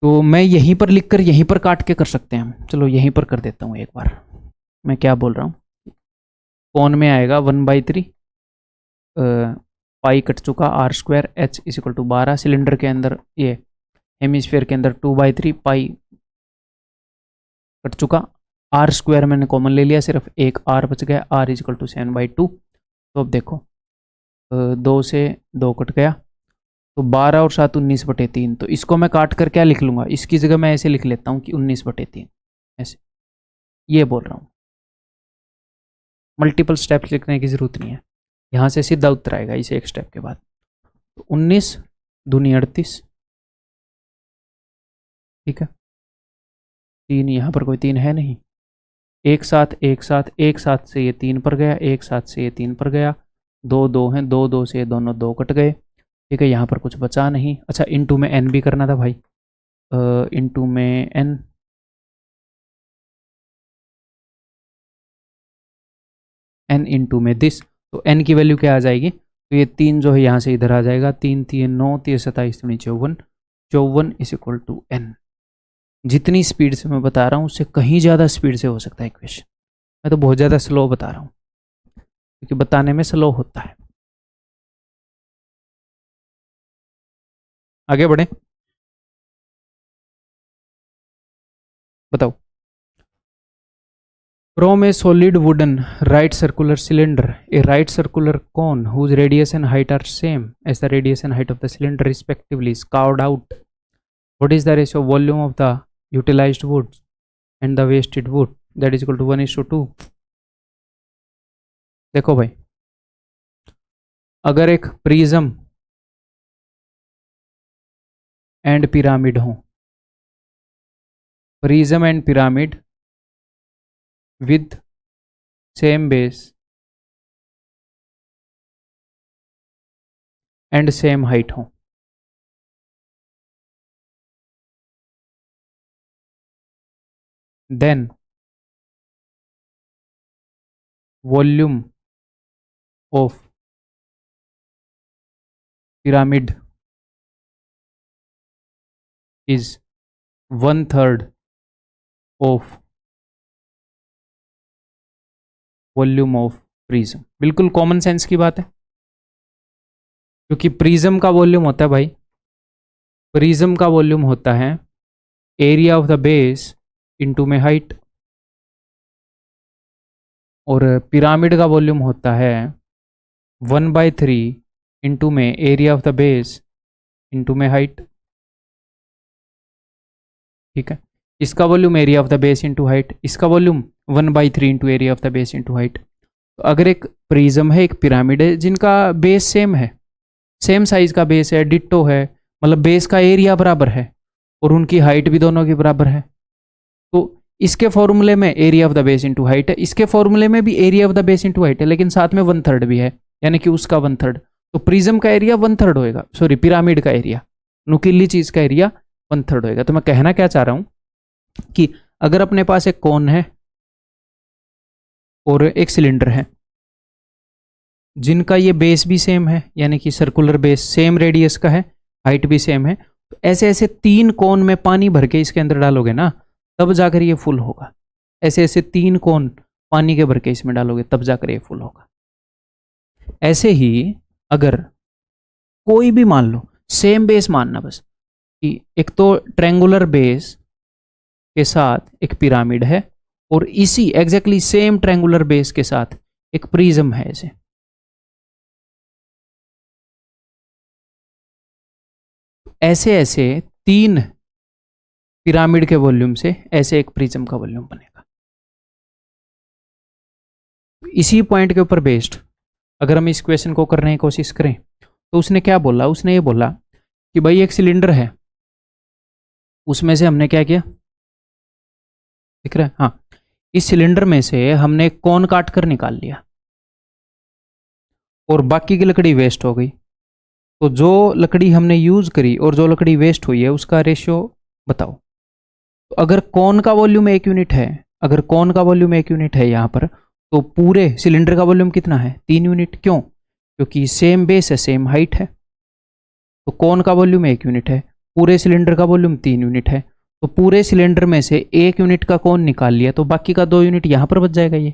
तो मैं यहीं पर लिख कर यहीं पर काट के कर सकते हैं हम, चलो यहीं पर कर देता हूँ एक बार, मैं क्या बोल रहा हूँ, कौन में आएगा 1/3, पाई कट चुका, r square h is equal to 12, cylinder के अंदर ये हेमिस्फीयर के अंदर 2/3 पाई कट चुका, आर स्क्वायर मैंने कॉमन ले लिया, सिर्फ एक आर बच गया, आर इज इक्वल टू 7/2, तो अब देखो 2 से 2 कट गया, तो 12 और 7 19/3, तो इसको मैं काट कर क्या लिख लूँगा, इसकी जगह मैं ऐसे लिख लेता हूँ कि 19/3, ऐसे, ये बोल रहा हूँ, मल्टीपल स्टेप्स लिखने की ज़रूरत नहीं है, यहाँ से सीधा उत्तर आएगा इसे एक स्टेप के बाद, तो 19 दूनी 38, ठीक है, 3 यहाँ पर कोई 3 है नहीं, एक साथ एक साथ एक साथ से ये 3 पर गया, एक साथ से ये 3 पर गया, 2 2 हैं, 2 2 से ये दोनों 2 कट गए, ठीक है, यहाँ पर कुछ बचा नहीं, अच्छा इनटू में n भी करना था भाई, इनटू में n, n इनटू में दिस, तो n की वैल्यू क्या आ जाएगी, तो ये 3 जो है यहाँ से इधर आ जाएगा, 3 3 9 3 27 54, 54 इज इक्वल टू n, जितनी स्पीड से मैं बता रहा हूँ उससे कहीं ज़्यादा स्पीड से हो सकता है इक्वेशन, मैं तो बहुत ज़्यादा स्लो बता रहा हूँ क्योंकि बताने में स्लो होता है। आगे बढ़े, बताओ, from A solid wooden right circular cylinder A right circular cone whose radius and height are same as the radius and height of the cylinder respectively is carved out, what is the ratio of volume of the utilized wood and the wasted wood, that is equal to 1:2। देखो भाई, अगर एक prism and pyramid हो, prism and pyramid with same base and same height हो, then volume of pyramid is 1/3 of volume of prism. बिल्कुल common sense की बात है, क्योंकि प्रिज्म का वॉल्यूम होता है भाई, प्रिज्म का वॉल्यूम होता है area of the base into में हाइट, और पिरामिड का वॉल्यूम होता है 1/3 इंटू में area of the base into में हाइट, ठीक है। इसका volume area of the base into height, इसका volume 1/3 into area of the base into height. तो अगर एक प्रिज्म है एक पिरामिड है जिनका बेस सेम है, सेम साइज का बेस है, डिट्टो है, मतलब बेस का एरिया बराबर है और उनकी हाइट भी दोनों की बराबर है, तो इसके फॉर्मूले में area of the base into height है, इसके फॉर्मूले में भी area of the base into height है, लेकिन साथ में 1/3 भी है, यानी कि उसका 1/3, तो प्रिज्म का एरिया 1/3 होएगा, सॉरी पिरामिड का एरिया, नुकीली चीज का एरिया 1/3 होएगा। तो मैं कहना क्या चाह रहा हूं कि अगर अपने पास एक कोन है और एक सिलेंडर है, जिनका ये बेस भी सेम है, यानी कि सर्कुलर बेस सेम रेडियस का है, हाइट भी सेम है, तो ऐसे ऐसे 3 कोन में पानी भर के इसके अंदर डालोगे ना, तब जाकर ये फुल होगा। ऐसे ऐसे 3 कोन पानी के भर के इसमें डालोगे तब जाकर ये फुल होगा। ऐसे ही अगर कोई भी मान लो, सेम बेस मानना बस, कि एक तो ट्रायंगुलर बेस के साथ एक पिरामिड है और इसी एग्जैक्टली सेम ट्रायंगुलर बेस के साथ एक प्रिज्म है। ऐसे ऐसे 3 पिरामिड के वॉल्यूम से ऐसे एक प्रिज्म का वॉल्यूम बनेगा। इसी पॉइंट के ऊपर बेस्ड अगर हम इस क्वेश्चन को करने की कोशिश करें तो उसने क्या बोला, उसने ये बोला कि भाई एक सिलेंडर है, उसमें से हमने क्या किया, दिख रहा है, हाँ, इस सिलेंडर में से हमने कोन काट कर निकाल लिया और बाकी की लकड़ी वेस्ट हो गई। तो जो लकड़ी हमने यूज करी और जो लकड़ी वेस्ट हुई है उसका रेशियो बताओ। तो अगर कोन का वॉल्यूम 1 यूनिट है, अगर कोन का वॉल्यूम 1 यूनिट है यहाँ पर, तो पूरे सिलेंडर का वॉल्यूम कितना है, 3 यूनिट। क्यों? क्योंकि सेम बेस है, सेम हाइट है। तो कोन का वॉल्यूम 1 यूनिट है, पूरे सिलेंडर का वॉल्यूम 3 यूनिट है। तो पूरे सिलेंडर में से 1 यूनिट का कोन निकाल लिया तो बाकी का 2 यूनिट यहाँ पर बच जाएगा। ये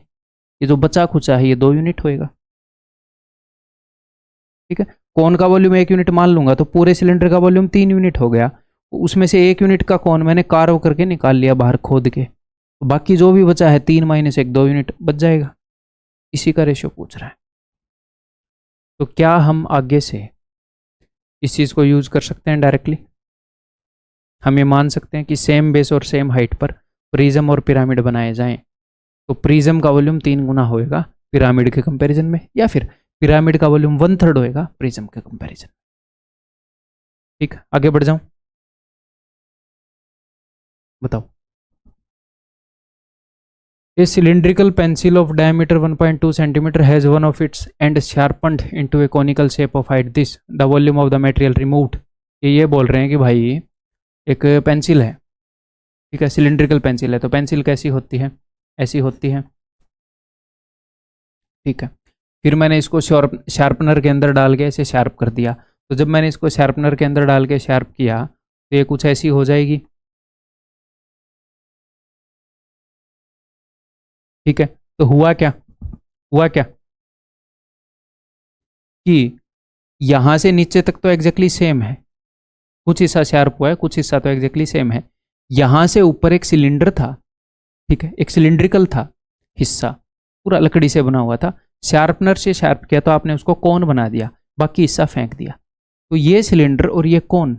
जो बचा खुचा है ये 2 यूनिट होएगा। ठीक है, कोन का वॉल्यूम 1 यूनिट मान लूंगा तो पूरे सिलेंडर का वॉल्यूम 3 यूनिट हो गया। उसमें से 1 यूनिट का कोन मैंने कार्व करके निकाल लिया बाहर खोद के, तो बाकी जो भी बचा है 3 माइनस 1 2 यूनिट बच जाएगा। इसी का रेशियो पूछ रहा है। तो क्या हम आगे से इस चीज़ को यूज कर सकते हैं डायरेक्टली? हम ये मान सकते हैं कि सेम बेस और सेम हाइट पर प्रिज्म और पिरामिड बनाए जाएं तो प्रिज्म का वॉल्यूम 3 गुना होएगा पिरामिड के कंपैरिजन में, या फिर पिरामिड का वॉल्यूम 1/3 होएगा प्रिज्म के कंपैरिजन। ठीक, आगे बढ़ जाऊं, बताओ। A cylindrical pencil of diameter 1.2 centimeter has one of its ends sharpened into a conical shape of height this the volume of the material removed। ये बोल रहे हैं कि भाई एक पेंसिल है, ठीक है, सिलिंड्रिकल पेंसिल है, तो पेंसिल कैसी होती है, ऐसी होती है, ठीक है। फिर मैंने इसको शार्पनर के अंदर डाल के ऐसे शार्प कर दिया। तो जब मैंने इसको शार्पनर के अंदर डाल के शार्प किया तो ये कुछ ऐसी हो जाएगी, ठीक है। तो हुआ क्या, हुआ क्या कि यहां से नीचे तक तो एग्जैक्टली सेम है, कुछ हिस्सा शार्प हुआ है, कुछ हिस्सा तो एग्जैक्टली सेम है। यहां से ऊपर एक सिलेंडर था, ठीक है, एक सिलिंड्रिकल था हिस्सा, पूरा लकड़ी से बना हुआ था। शार्पनर से शार्प किया तो आपने उसको कोन बना दिया, बाकी हिस्सा फेंक दिया। तो ये सिलेंडर और ये कोन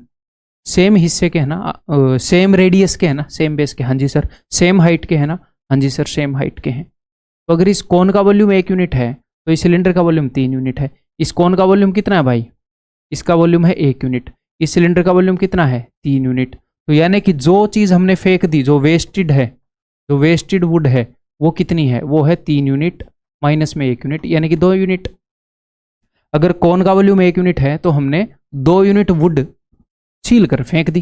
सेम हिस्से के है ना, सेम रेडियस के है ना, सेम बेस के, हाँ जी सर। सेम हाइट के है ना, हाँ जी सर, सेम हाइट के हैं। तो अगर इस कोन का वॉल्यूम 1 यूनिट है तो इस सिलेंडर का वॉल्यूम 3 यूनिट है। इस कोन का वॉल्यूम कितना है भाई, इसका वॉल्यूम है 1 यूनिट। इस सिलेंडर का वॉल्यूम कितना है, 3 यूनिट। तो यानी कि जो चीज़ हमने फेंक दी, जो वेस्टेड है, जो वेस्टेड वुड है, वो कितनी है, वो है 3 यूनिट माइनस में 1 यूनिट, यानी कि 2 यूनिट। अगर कोन का वॉल्यूम 1 यूनिट है तो हमने 2 यूनिट वुड छील कर फेंक दी।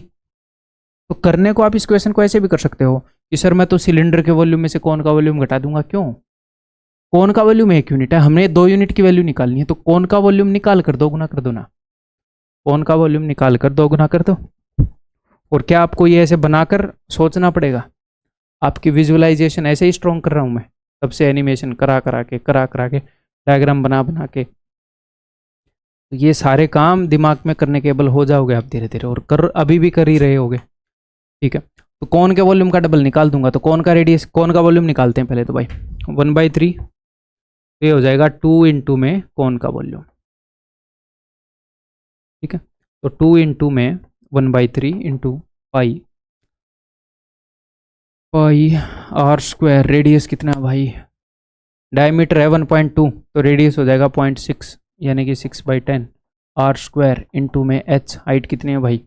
तो करने को आप इस क्वेश्चन को ऐसे भी कर सकते हो कि सर मैं तो सिलेंडर के वॉल्यूम में से कोन का वॉल्यूम घटा दूंगा। क्यों? कोन का वॉल्यूम 1 यूनिट है, हमने 2 यूनिट की वैल्यू निकालनी है, तो कोन का वॉल्यूम निकाल कर 2 गुना कर दो ना, कोन का वॉल्यूम निकाल कर 2 गुना कर दो। और क्या आपको ये ऐसे बनाकर सोचना पड़ेगा? आपकी विजुअलाइजेशन ऐसे ही स्ट्रॉन्ग कर रहा हूँ मैं, तब से एनिमेशन करा के डायग्राम बना बना के, तो ये सारे काम दिमाग में करने केबल हो जाओगे आप धीरे धीरे, और कर अभी भी कर ही रहे होगे। ठीक है, तो कोन के वॉल्यूम का डबल निकाल दूंगा, तो कोन का रेडियस, कोन का वॉल्यूम निकालते हैं पहले तो भाई, 1/3, ये हो जाएगा 2 इंटू में कोन का वॉल्यूम, ठीक है। तो 2 इंटू में 1/3 into pi, pi r square, radius कितना है भाई, डायमीटर है 1.2 तो रेडियस हो जाएगा 0.6, यानी कि 6/10 आर स्क्वायर इंटू में एच, हाइट कितनी है भाई,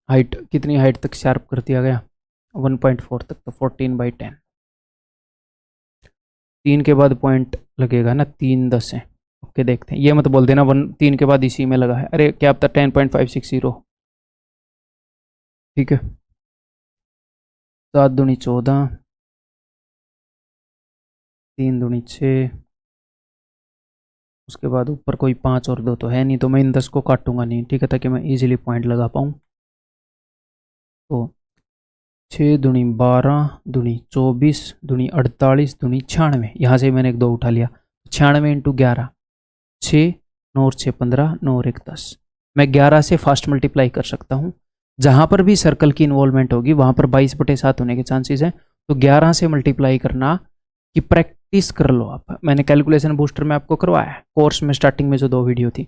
हाइट कितनी हाइट तक शार्प कर दिया गया, 1.4 तक, तो 14/10। 3 के बाद पॉइंट लगेगा ना, 3 10 है, ओके। देखते हैं, ये मत बोल देना 3 के बाद इसी में लगा है, अरे क्या पता 10.560, ठीक है। 7 दूनी 14, 3 दूनी 6, उसके बाद ऊपर कोई 5 और 2 तो है नहीं, तो मैं इन 10 को काटूंगा नहीं, ठीक है, ताकि मैं इजीली पॉइंट लगा पाऊँ। तो 6 दूनी 12 दूनी 24 दूनी 48 दूनी 96, यहाँ से मैंने एक 2 उठा लिया, 96 इंटू 11, 6 9 और 6 15, 9 और 1 10। मैं 11 से फास्ट मल्टीप्लाई कर सकता हूँ। जहाँ पर भी सर्कल की इन्वॉल्वमेंट होगी वहाँ पर 22/7 होने के चांसेस हैं। तो 11 से मल्टीप्लाई करना कि प्रैक्टिस कर लो आप। मैंने कैलकुलेशन बूस्टर में आपको करवाया है, कोर्स में स्टार्टिंग में जो 2 वीडियो थी,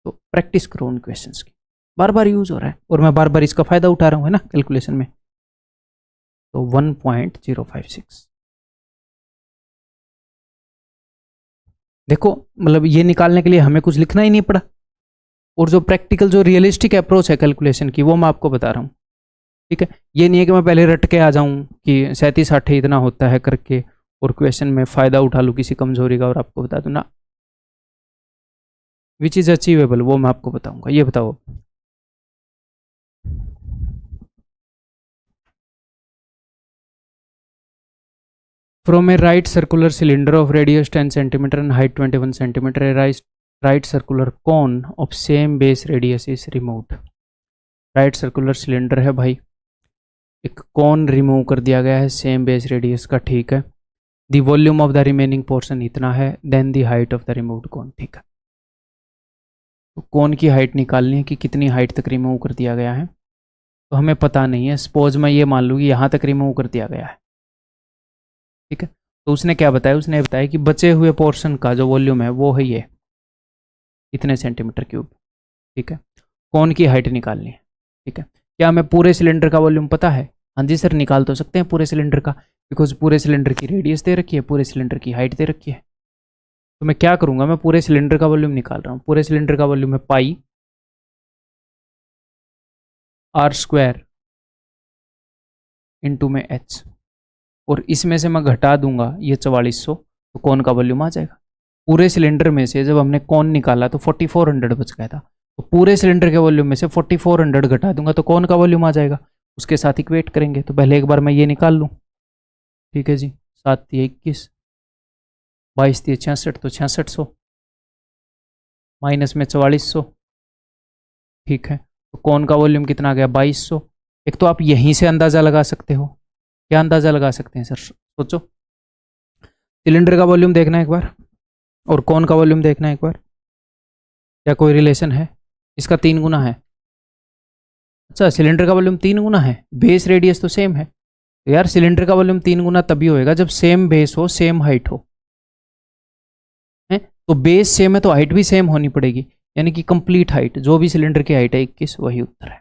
तो प्रैक्टिस करो उन क्वेश्चंस की। बार बार यूज़ हो रहा है और मैं बार बार इसका फ़ायदा उठा रहा हूँ, है ना, कैलकुलेशन में। तो 1.056 देखो, मतलब ये निकालने के लिए हमें कुछ लिखना ही नहीं पड़ा, और जो प्रैक्टिकल जो रियलिस्टिक अप्रोच है कैलकुलेशन की वो मैं आपको बता रहा हूँ, ठीक है। ये नहीं है कि मैं पहले रट के आ जाऊँ कि 37-38 इतना होता है करके और क्वेश्चन में फ़ायदा उठा लूँ किसी कमजोरी का और आपको बता दूँ ना। विच इज़ अचीवेबल वो मैं आपको बताऊँगा। ये बताओ, from a right circular cylinder of radius 10 centimetre and height 21 centimetre, a right circular cone of same base radius is removed. Right circular cylinder है भाई, एक कॉन रिमूव कर दिया गया है सेम बेस रेडियस का, ठीक है। The volume of the remaining portion इतना है, then the height of the removed cone, ठीक है। तो कॉन की हाइट निकालनी है कि कितनी हाइट तक रिमूव कर दिया गया है, तो हमें पता नहीं है। सपोज मैं ये मान लूँ कि यहाँ तक रिमूव कर दिया गया है, ठीक है। तो उसने क्या बताया, उसने बताया कि बचे हुए पोर्शन का जो वॉल्यूम है वो है ये इतने सेंटीमीटर क्यूब, ठीक है। कॉन की हाइट निकालनी है, ठीक है। क्या हमें पूरे सिलेंडर का वॉल्यूम पता है? हाँ जी सर, निकाल तो सकते हैं पूरे सिलेंडर का, बिकॉज पूरे सिलेंडर की रेडियस दे रखी है, पूरे सिलेंडर की हाइट दे रखी है। तो मैं क्या करूँगा, मैं पूरे सिलेंडर का वॉल्यूम निकाल रहा हूँ। पूरे सिलेंडर का वॉल्यूम है पाई r² इंटू में h, और इसमें से मैं घटा दूंगा ये 4400, तो कॉन का वॉल्यूम आ जाएगा। पूरे सिलेंडर में से जब हमने कॉन निकाला तो 4400 बच गया था, तो पूरे सिलेंडर के वॉल्यूम में से 4400 घटा दूंगा तो कॉन का वॉल्यूम आ जाएगा। उसके साथ इक्वेट करेंगे, तो पहले एक बार मैं ये निकाल लूँ, ठीक है जी। 7 × 21, 22 × 66, तो 6600 माइनस में 4400, ठीक है। तो कॉन का वॉल्यूम कितना आ गया? 2200। एक तो आप यहीं से अंदाज़ा लगा सकते हो। क्या अंदाज़ा लगा सकते हैं सर? सोचो, सिलेंडर का वॉल्यूम देखना है एक बार और कॉन का वॉल्यूम देखना है एक बार, क्या कोई रिलेशन है? इसका 3 गुना है। अच्छा, सिलेंडर का वॉल्यूम 3 गुना है, बेस रेडियस तो सेम है। तो यार सिलेंडर का वॉल्यूम 3 गुना तभी होएगा जब सेम बेस हो, सेम हाइट हो, है। तो बेस सेम है तो हाइट भी सेम होनी पड़ेगी, यानी कि कंप्लीट हाइट, जो भी सिलेंडर की हाइट है 21, वही उत्तर है।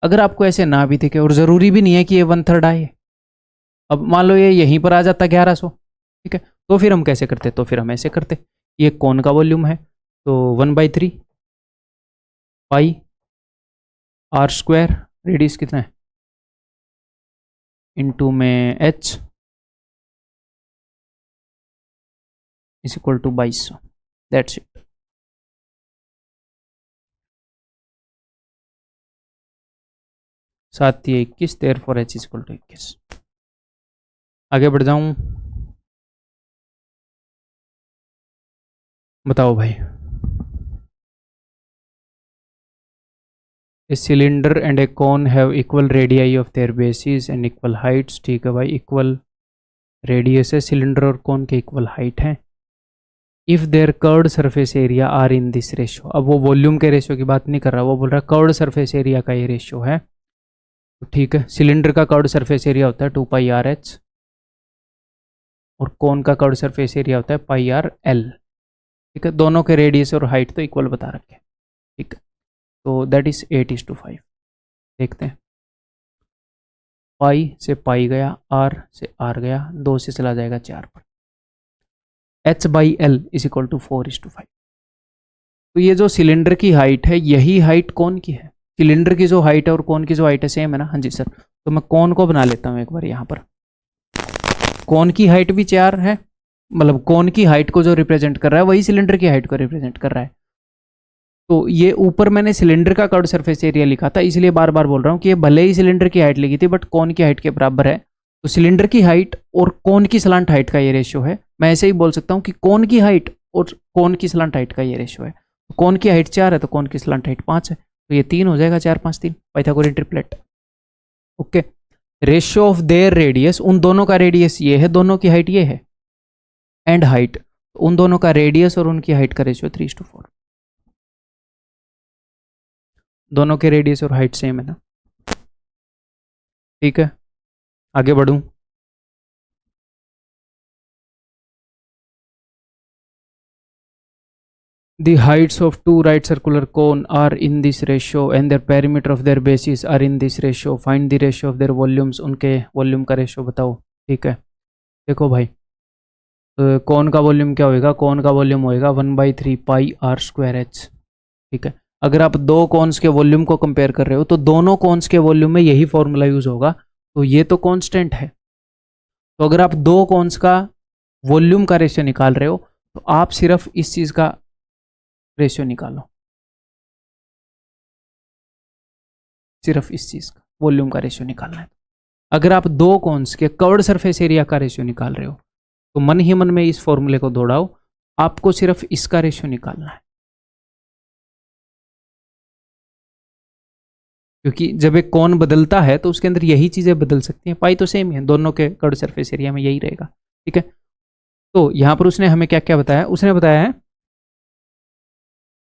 अगर आपको ऐसे ना भी दिखे, और ज़रूरी भी नहीं है कि ये 1/3 आए, अब मान लो ये यहीं पर आ जाता 1100, ठीक है, तो फिर हम कैसे करते? तो फिर हम ऐसे करते, ये कॉन का वॉल्यूम है तो 1/3 पाई r², रेडियस कितना है, इंटू में h is equal to 2200, that's it. सात 21, therefore h is equal to 21। आगे बढ़ जाऊं, बताओ भाई। A cylinder and a cone have equal radii of their bases and equal heights, ठीक है भाई, इक्वल रेडियस है सिलेंडर और कॉन के, इक्वल हाइट है। If their curved surface area are in this ratio, अब वो वॉल्यूम के रेशियो की बात नहीं कर रहा, वो बोल रहा है कर्व्ड सरफेस एरिया का ये रेशियो है, तो ठीक है। सिलेंडर का कर्व्ड सरफेस एरिया होता है 2πr/h और कॉन का कर्व्ड सरफेस एरिया होता है πr/l, ठीक है। दोनों के रेडियस और हाइट तो इक्वल बता रखे, ठीक है। तो दैट इज 8:5। देखते हैं, पाई से पाई गया, आर से आर गया, 2 से चला जाएगा 4 पर, h/l इज इक्वल टू 4:5। तो ये जो सिलेंडर की हाइट है यही हाइट कॉन की है। सिलेंडर की जो हाइट है और कॉन की जो हाइट है सेम है ना? हाँ जी सर। तो मैं कॉन को बना लेता हूँ एक बार यहाँ पर। कॉन की हाइट भी 4 है, मतलब कॉन की हाइट को जो रिप्रेजेंट कर रहा है वही सिलेंडर की हाइट को रिप्रेजेंट कर रहा है। तो ये ऊपर मैंने सिलेंडर का कर्व्ड सरफेस एरिया लिखा था, इसलिए बार बार बोल रहा हूँ कि ये भले ही सिलेंडर की हाइट लिखी थी बट कॉन की हाइट के बराबर है। तो सिलेंडर की हाइट और कॉन की सलांट हाइट का ये रेशियो है। मैं ऐसे ही बोल सकता हूँ कि कॉन की हाइट और कोन की स्लांट हाइट का ये रेशियो है। कोन की हाइट 4 है तो कोन की स्लांट हाइट 5 है, तो ये 3 हो जाएगा, 4 5 3, Pythagorean triplet. Okay, ratio of their radius, उन दोनों का रेडियस ये है, दोनों की हाइट ये है, एंड हाइट, उन दोनों का रेडियस और उनकी हाइट का रेशियो 3:4। दोनों के रेडियस और हाइट सेम है ना। ठीक है, आगे बढ़ूं। The heights of two right circular cone are in this ratio and their perimeter of their bases are in this ratio. Find the ratio of their volumes. उनके volume का ratio बताओ। ठीक है, देखो भाई, कौन का वॉल्यूम क्या होएगा, कौन का वॉल्यूम होएगा 1/3 पाई आर स्क्वायर एच। ठीक है, अगर आप दो कॉन्स के वॉल्यूम को कंपेयर कर रहे हो तो दोनों कॉन्स के वॉल्यूम में यही फॉर्मूला यूज होगा, तो ये तो कांस्टेंट है। तो अगर आप दो कॉन्स का वॉल्यूम का रेशियो निकाल रहे हो तो आप सिर्फ इस चीज का रेशियो निकालो, सिर्फ इस चीज का वॉल्यूम का रेशियो निकालना है। अगर आप दो कॉन्स के कवर्ड सरफेस एरिया का रेशियो निकाल रहे हो तो मन ही मन में इस फॉर्मूले को दौड़ाओ, आपको सिर्फ इसका रेशियो निकालना है, क्योंकि जब एक कॉन बदलता है तो उसके अंदर यही चीजें बदल सकती हैं। पाई तो सेम ही है, दोनों के कवर्ड सरफेस एरिया में यही रहेगा। ठीक है, तो यहां पर उसने हमें क्या क्या बताया, उसने बताया है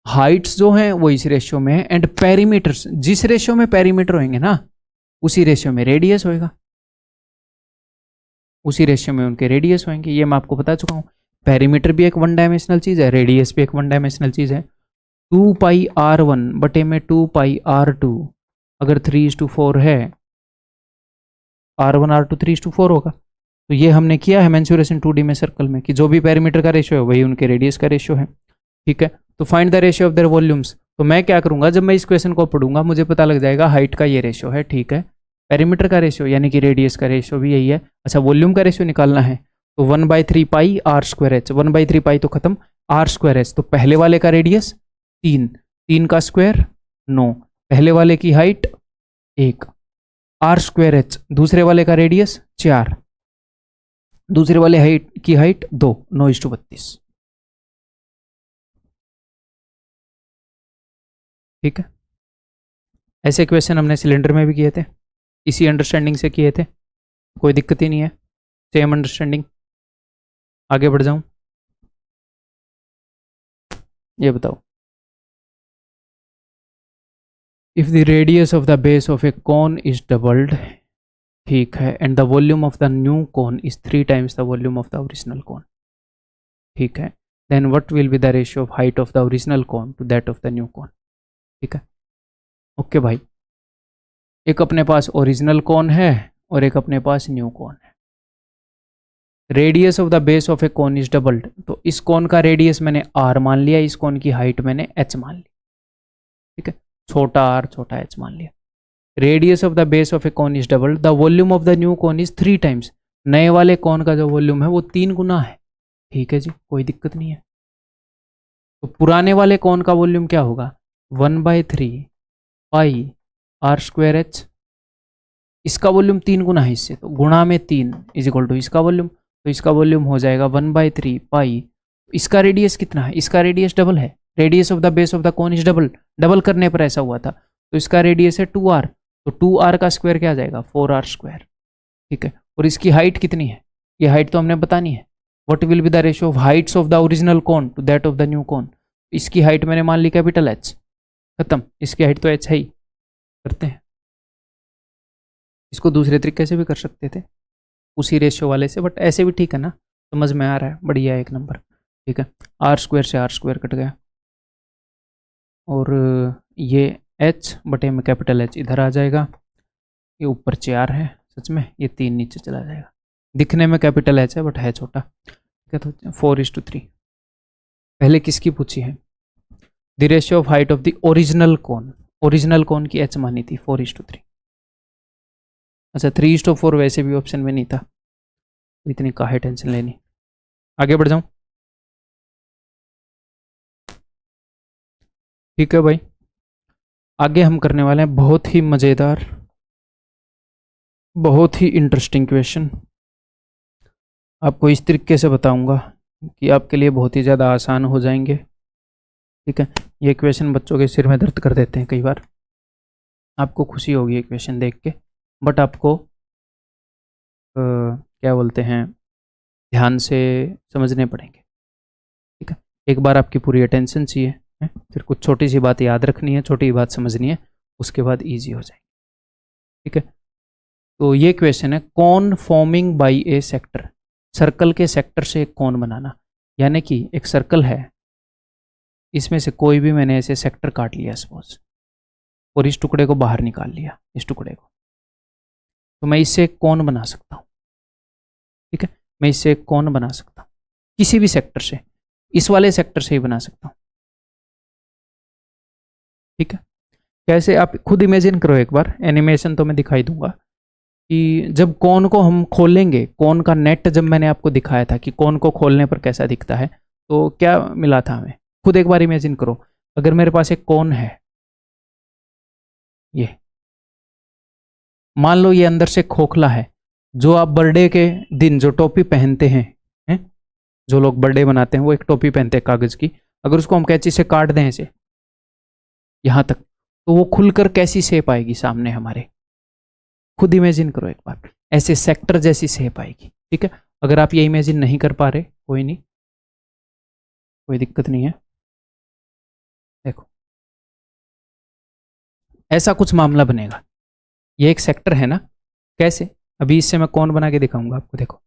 हाइट्स जो हैं वो इस रेशियो में है, एंड पेरीमीटर्स, जिस रेशियो में पेरीमीटर होंगे ना उसी रेशियो में रेडियस होएगा, उसी रेशियो में उनके रेडियस होंगे। ये मैं आपको बता चुका हूं। पेरीमीटर भी एक वन डायमेंशनल चीज है, रेडियस भी एक वन डायमेंशनल चीज है। 2πr1 बटे में 2πr2 अगर 3:4 है, r1 r2 3:4 होगा। तो ये हमने किया है मेंसुरेशन 2D में सर्कल में कि जो भी पेरीमीटर का रेशियो है वही उनके रेडियस का रेशियो है। ठीक है, तो find the ratio of their volumes. तो मैं क्या करूंगा, जब मैं इस क्वेश्चन को पढ़ूंगा मुझे पता लग जाएगा हाइट का ये रेशियो है, ठीक है, पेरीमीटर का रेशियो यानी कि रेडियस का रेशियो भी यही है। अच्छा, वॉल्यूम का रेशियो निकालना है तो 1/3 पाई आर स्क्वायर एच, 1/3 पाई तो खत्म, आर स्क्वायर एच, तो पहले वाले का रेडियस 3, 3 का स्क्वायर 9, पहले वाले की हाइट 1, आर स्क्वायर एच, दूसरे वाले का रेडियस 4, दूसरे वाले हाइट की हाइट 2, 9:32। ठीक है, ऐसे क्वेश्चन हमने सिलेंडर में भी किए थे, इसी अंडरस्टैंडिंग से किए थे, कोई दिक्कत ही नहीं है, सेम अंडरस्टैंडिंग। आगे बढ़ जाऊं, ये बताओ, if the radius of the base of a cone is doubled, ठीक है, and the volume of the new cone is 3 times the volume of the original cone, ठीक है, then what will be the ratio of height of the original cone to that of the new cone. ठीक है, okay भाई, एक अपने पास original cone है और एक अपने पास न्यू कॉन है। Radius of the base of a cone is doubled, तो इस कॉन का रेडियस मैंने r मान लिया, इस कॉन की हाइट मैंने h मान ली। ठीक है, छोटा r छोटा h मान लिया। Radius of the base of a cone is doubled, the volume of the new cone is 3 times, नए वाले कॉन का जो वॉल्यूम है वो 3 गुना है। ठीक है जी, कोई दिक्कत नहीं है। तो पुराने वाले कॉन का वॉल्यूम क्या होगा, 1/3 पाई आर स्क्वायर एच, इसका वॉल्यूम 3 गुना है इससे, तो गुणा में 3 इज इक्वल टू इसका वॉल्यूम, तो इसका वॉल्यूम हो जाएगा 1/3 पाई, इसका रेडियस कितना है, इसका रेडियस डबल है, radius of the base of the cone is double, double करने पर ऐसा हुआ था, तो इसका रेडियस है 2r, तो 2r का स्क्वायर क्या आ जाएगा 4r स्क्वायर। ठीक है, और इसकी हाइट कितनी है, ये हाइट तो हमने बतानी है, what will be the ratio of heights of the original cone to that of the new cone. इसकी हाइट मैंने मान ली कैपिटल H, खत्म, इसकी हाइट तो h है ही। करते हैं इसको दूसरे तरीके से भी कर सकते थे, उसी रेशियो वाले से, बट ऐसे भी ठीक है ना, समझ में आ रहा है, बढ़िया है, एक नंबर। ठीक है, आर स्क्वायर से आर स्क्वायर कट गया, और ये h बटे में कैपिटल H इधर आ जाएगा, ये ऊपर 4 है सच में, ये 3 नीचे चला जाएगा, दिखने में कैपिटल H है बट है छोटा। ठीक है, तो 4:3। पहले किसकी पूछी है, the ratio of height of the original cone, original cone की h मानी थी 4:3। अच्छा, 3:4 वैसे भी ऑप्शन में नहीं था, इतनी काहे टेंशन लेनी। आगे बढ़ जाऊं, ठीक है भाई, आगे हम करने वाले हैं बहुत ही मजेदार, बहुत ही इंटरेस्टिंग क्वेश्चन। आपको इस तरीके से बताऊंगा कि आपके लिए बहुत ही ज़्यादा आसान हो जाएंगे। ठीक है, ये क्वेश्चन बच्चों के सिर में दर्द कर देते हैं कई बार। आपको खुशी होगी ये क्वेश्चन देख के, बट आपको क्या बोलते हैं, ध्यान से समझने पड़ेंगे। ठीक है, एक बार आपकी पूरी अटेंशन चाहिए है? फिर कुछ छोटी सी बात याद रखनी है, छोटी बात समझनी है, उसके बाद ईजी हो जाएगी। ठीक है, तो ये क्वेश्चन है, कौन forming by A sector, circle के सेक्टर से एक कौन बनाना। यानी कि एक सर्कल है, इसमें से कोई भी मैंने ऐसे सेक्टर काट लिया सपोज, और इस टुकड़े को बाहर निकाल लिया, इस टुकड़े को, तो मैं इससे एक कौन बना सकता हूँ। ठीक है, मैं इससे एक कौन बना सकता हूँ किसी भी सेक्टर से, इस वाले सेक्टर से ही बना सकता हूँ। ठीक है, कैसे आप खुद इमेजिन करो एक बार, एनिमेशन तो मैं दिखाई दूंगा कि जब कौन को हम खोलेंगे, कौन का नेट जब मैंने आपको दिखाया था कि कौन को खोलने पर कैसा दिखता है, तो क्या मिला था हमें, खुद एक बार इमेजिन करो। अगर मेरे पास एक कौन है, ये मान लो ये अंदर से खोखला है, जो आप बर्थडे के दिन जो टोपी पहनते हैं, जो लोग बर्थडे बनाते हैं वो एक टोपी पहनते हैं कागज की, अगर उसको हम कैंची से काट दें ऐसे यहां तक, तो वो खुलकर कैसी शेप आएगी सामने हमारे, खुद इमेजिन करो एक बार, ऐसे सेक्टर जैसी शेप आएगी। ठीक है, अगर आप ये इमेजिन नहीं कर पा रहे, कोई नहीं, कोई दिक्कत नहीं है। देखो ऐसा कुछ मामला बनेगा, ये एक सेक्टर है ना, कैसे, अभी इससे मैं कौन बना के दिखाऊंगा आपको। देखो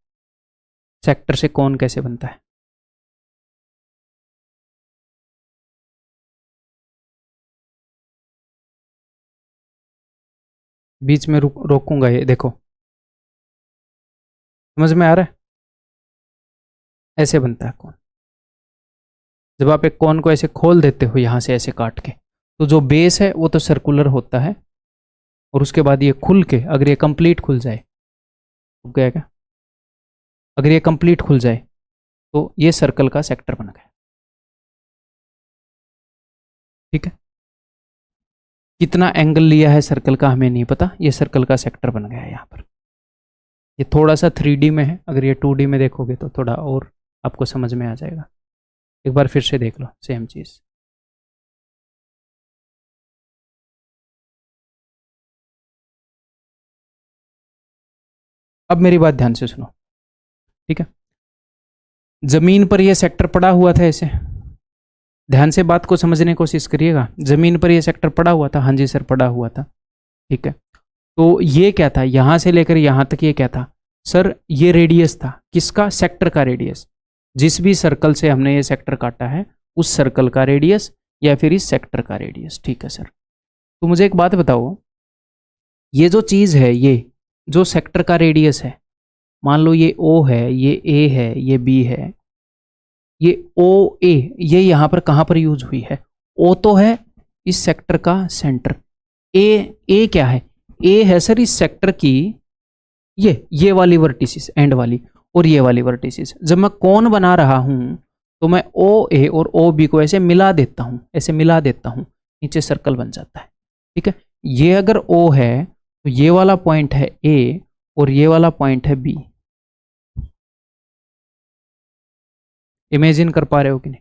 सेक्टर से कौन कैसे बनता है, बीच में रोकूंगा, ये देखो समझ में आ रहा है, ऐसे बनता है कौन। जब आप एक कौन को ऐसे खोल देते हो यहां से ऐसे काट के, तो जो बेस है वो तो सर्कुलर होता है, और उसके बाद ये खुल के, अगर ये कंप्लीट खुल जाए, रुक गया क्या, अगर ये कंप्लीट खुल जाए तो ये सर्कल का सेक्टर बन गया। ठीक है, कितना एंगल लिया है सर्कल का हमें नहीं पता, ये सर्कल का सेक्टर बन गया है यहाँ पर। ये थोड़ा सा 3D में है, अगर ये 2D में देखोगे तो थोड़ा और आपको समझ में आ जाएगा। एक बार फिर से देख लो सेम चीज। अब मेरी बात ध्यान से सुनो। ठीक है, जमीन पर यह सेक्टर पड़ा हुआ था ऐसे, ध्यान से बात को समझने की कोशिश करिएगा। जमीन पर यह सेक्टर पड़ा हुआ था, हाँ जी सर पड़ा हुआ था। ठीक है, तो ये क्या था, यहां से लेकर यहां तक ये क्या था सर, ये रेडियस था, किसका, सेक्टर का रेडियस। जिस भी सर्कल से हमने ये सेक्टर काटा है उस सर्कल का रेडियस, या फिर इस सेक्टर का रेडियस। ठीक है सर, तो मुझे एक बात बताओ, ये जो चीज है, ये जो सेक्टर का रेडियस है, मान लो ये O है, ये A है, ये B है, ये OA, ये यहां पर कहां पर यूज हुई है, O तो है इस सेक्टर का सेंटर, ए क्या है, ए है सर इस सेक्टर की ये वाली वर्टिसिस एंड वाली, और ये वाली वर्टिसिस। जब मैं कौन बना रहा हूं तो मैं ओ ए और ओ बी को ऐसे मिला देता हूं, ऐसे मिला देता हूं, नीचे सर्कल बन जाता है। ठीक है, ये अगर ओ है तो ये वाला पॉइंट है ए और ये वाला पॉइंट है बी। इमेजिन कर पा रहे हो कि नहीं।